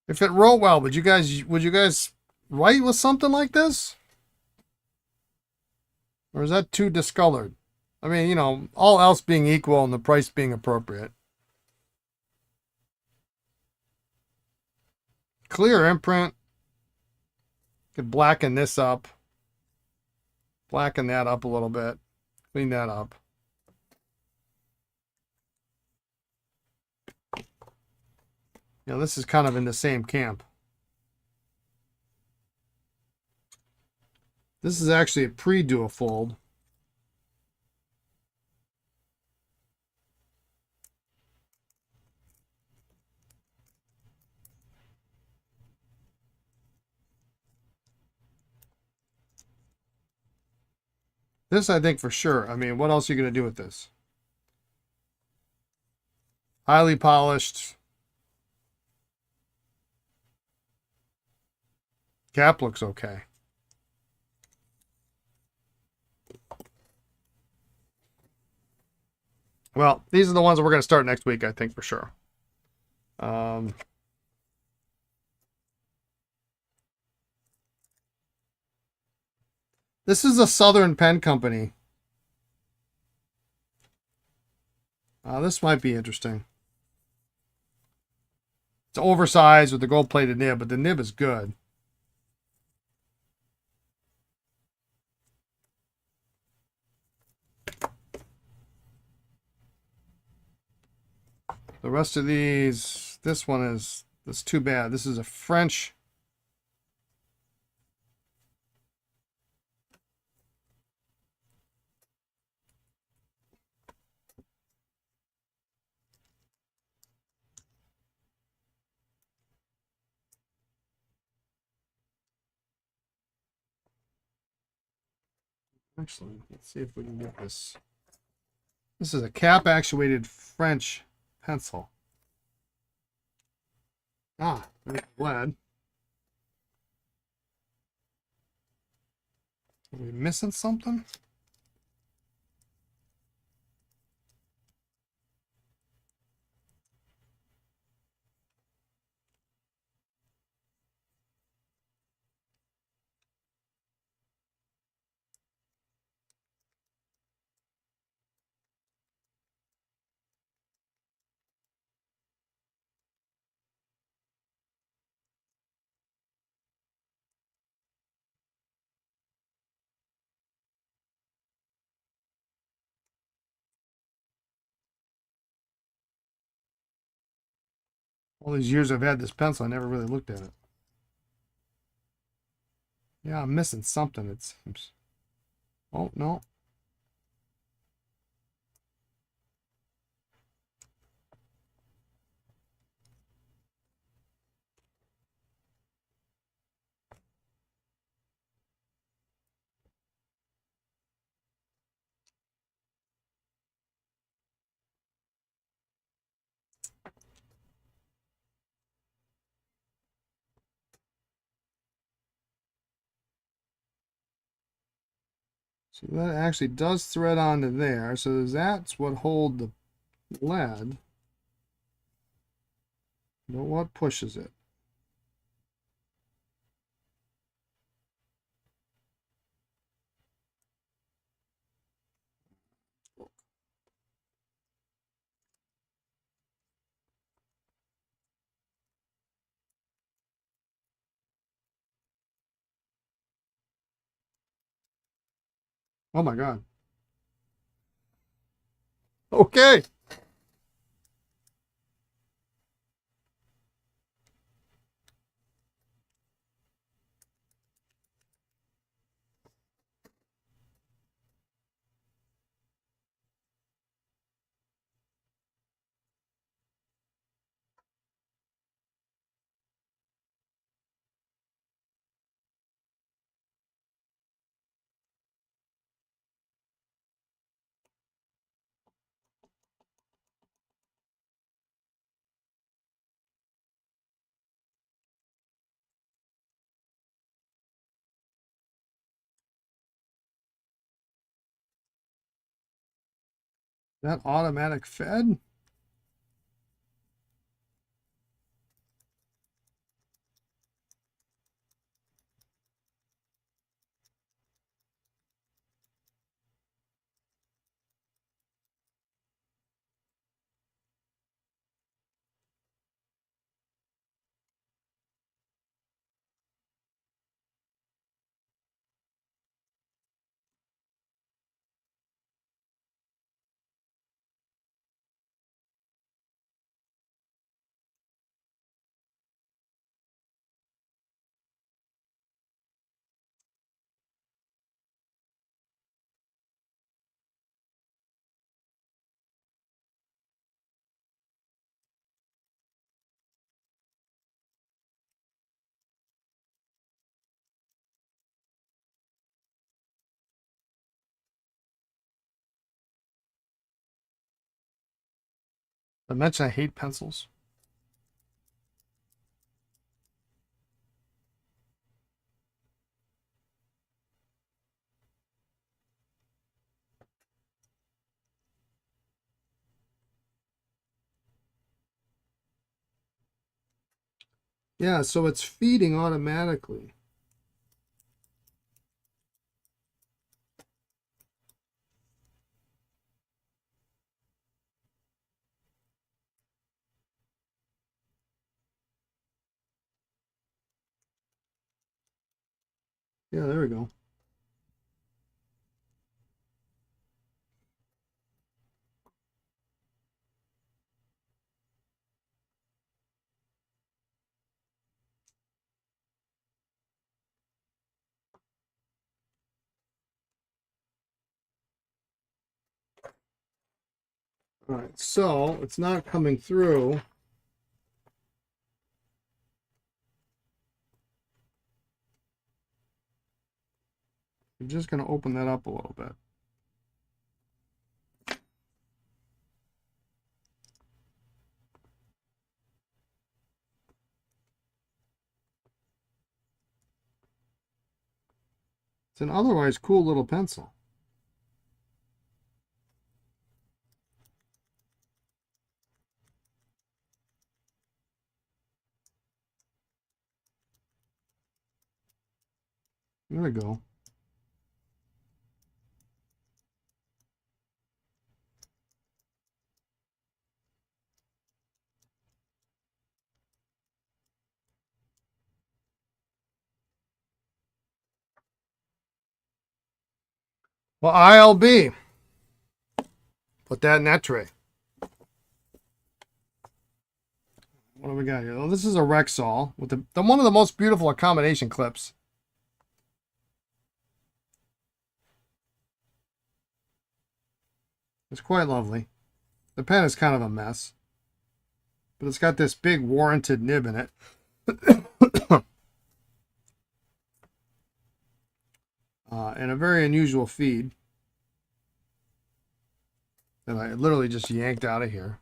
if it wrote well, would you guys write with something like this? Or is that too discolored? I mean, you know, all else being equal and the price being appropriate. Clear imprint. Could blacken this up. Blacken that up a little bit. Clean that up. You know, this is kind of in the same camp. This is actually a pre-duofold. This, I think, for sure. I mean, what else are you going to do with this? Highly polished. Cap looks okay. Well, these are the ones that we're going to start next week, I think, for sure. This is a Southern Pen Company. This might be interesting. It's oversized with the gold-plated nib, but the nib is good. The rest of these, this one is, that's too bad. This is a French. Actually, let's see if we can get this. This is a cap actuated French pencil. Ah, there's lead. Are we missing something? All these years I've had this pencil, I never really looked at it. Yeah, I'm missing something, it seems. Oh, no. So that actually does thread onto there. So that's what hold the lead. But what pushes it? Oh my God. Okay. That automatic fed? I mentioned I hate pencils. Yeah, so it's feeding automatically. Yeah, there we go. All right, so it's not coming through. I'm just going to open that up a little bit. It's an otherwise cool little pencil. There we go. Well, ILB. Put that in that tray. What do we got here? Well, this is a Rexall with the one of the most beautiful accommodation clips. It's quite lovely. The pen is kind of a mess, but it's got this big warranted nib in it. And a very unusual feed that I literally just yanked out of here.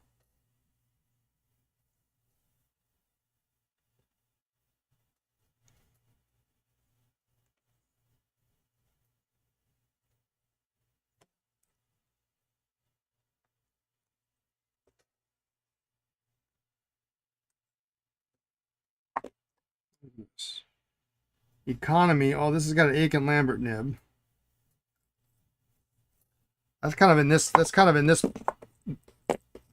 Economy. Oh, this has got an Aiken Lambert nib. That's kind of in this. That's kind of in this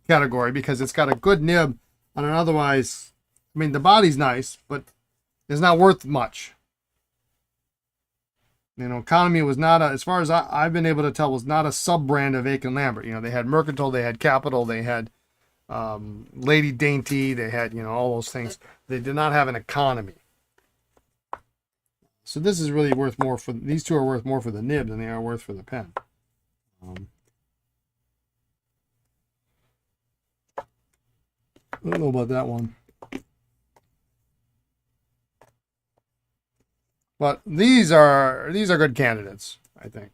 category because it's got a good nib on an otherwise. I mean, the body's nice, but it's not worth much. You know, Economy was not a, as far as I've been able to tell, was not a sub brand of Aiken Lambert. You know, they had Mercantile, they had Capital, they had Lady Dainty, they had, you know, all those things. They did not have an Economy. So this is really worth more for, these two are worth more for the nib than they are worth for the pen. I don't know about that one. But these are good candidates, I think,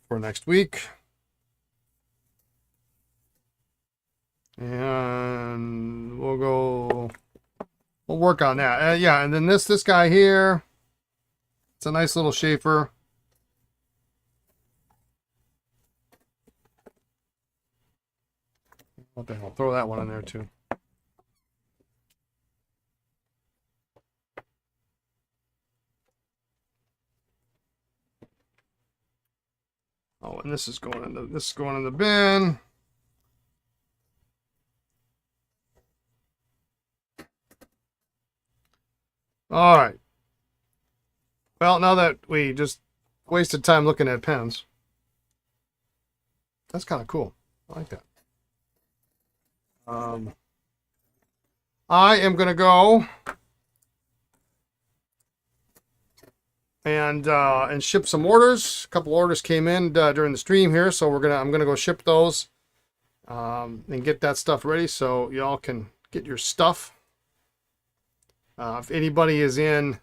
for next week. And we'll work on that. Yeah, and then this guy here, it's a nice little Schaefer. What the hell? Throw that one in there too. Oh, and this is going in the bin. All right. Well, now that we just wasted time looking at pens, that's kind of cool. I like that. I am gonna go and ship some orders. A couple orders came in during the stream here, so I'm gonna go ship those and get that stuff ready so y'all can get your stuff. If anybody is in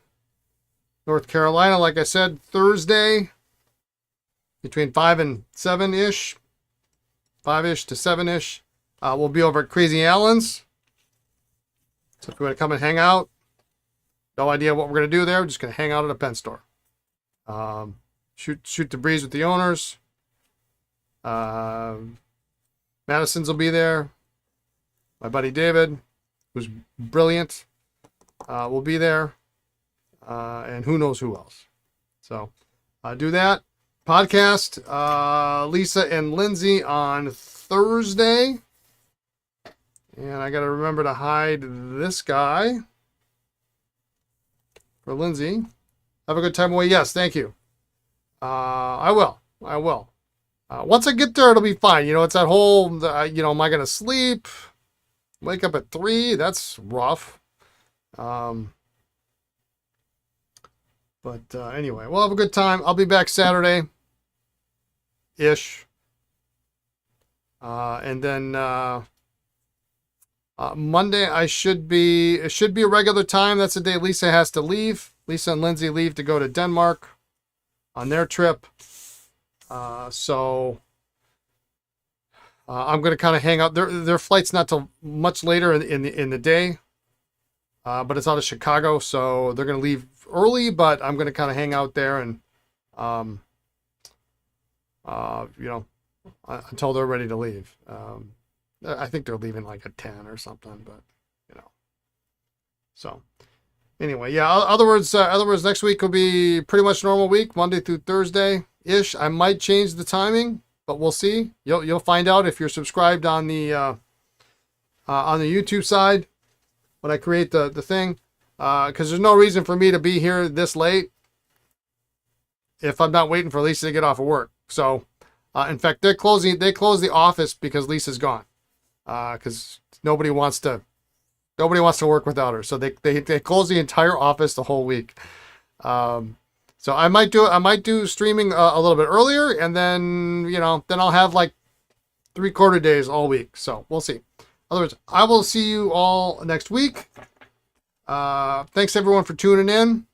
North Carolina, like I said, Thursday between 5 and 7 ish, 5-ish to 7-ish. We'll be over at Crazy Allen's. So if you want to come and hang out, no idea what we're going to do there. We're just going to hang out at a pen store. Shoot the breeze with the owners. Madison's will be there. My buddy David, who's brilliant, will be there. And who knows who else. So do that. Podcast, Lisa and Lindsay on Thursday. And I got to remember to hide this guy for Lindsay. Have a good time away. Yes, thank you. I will. Once I get there, it'll be fine. It's that whole, am I going to sleep? Wake up at 3? That's rough. But anyway, we'll have a good time. I'll be back Saturday-ish. And then Monday, it should be a regular time. That's the day Lisa has to leave. Lisa and Lindsay leave to go to Denmark on their trip. So I'm going to kind of hang out. Their flight's not till much later in the day. But it's out of Chicago, so they're going to leave early, but I'm going to kind of hang out there and, until they're ready to leave. I think they're leaving like at 10 or something, but, So, anyway, yeah, other words, next week will be pretty much normal week, Monday through Thursday-ish. I might change the timing, but we'll see. You'll find out if you're subscribed on the YouTube side. When I create the thing, because there's no reason for me to be here this late if I'm not waiting for Lisa to get off of work. So, in fact, they close the office because Lisa's gone, because nobody wants to work without her. So they close the entire office the whole week. So I might do streaming a little bit earlier, and then then I'll have like 3/4 days all week. So we'll see. Otherwise, I will see you all next week. Thanks everyone for tuning in.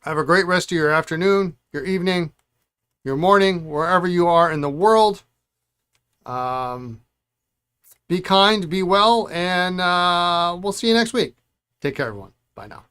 Have a great rest of your afternoon, your evening, your morning, wherever you are in the world. Be kind, be well, and we'll see you next week. Take care, everyone. Bye now.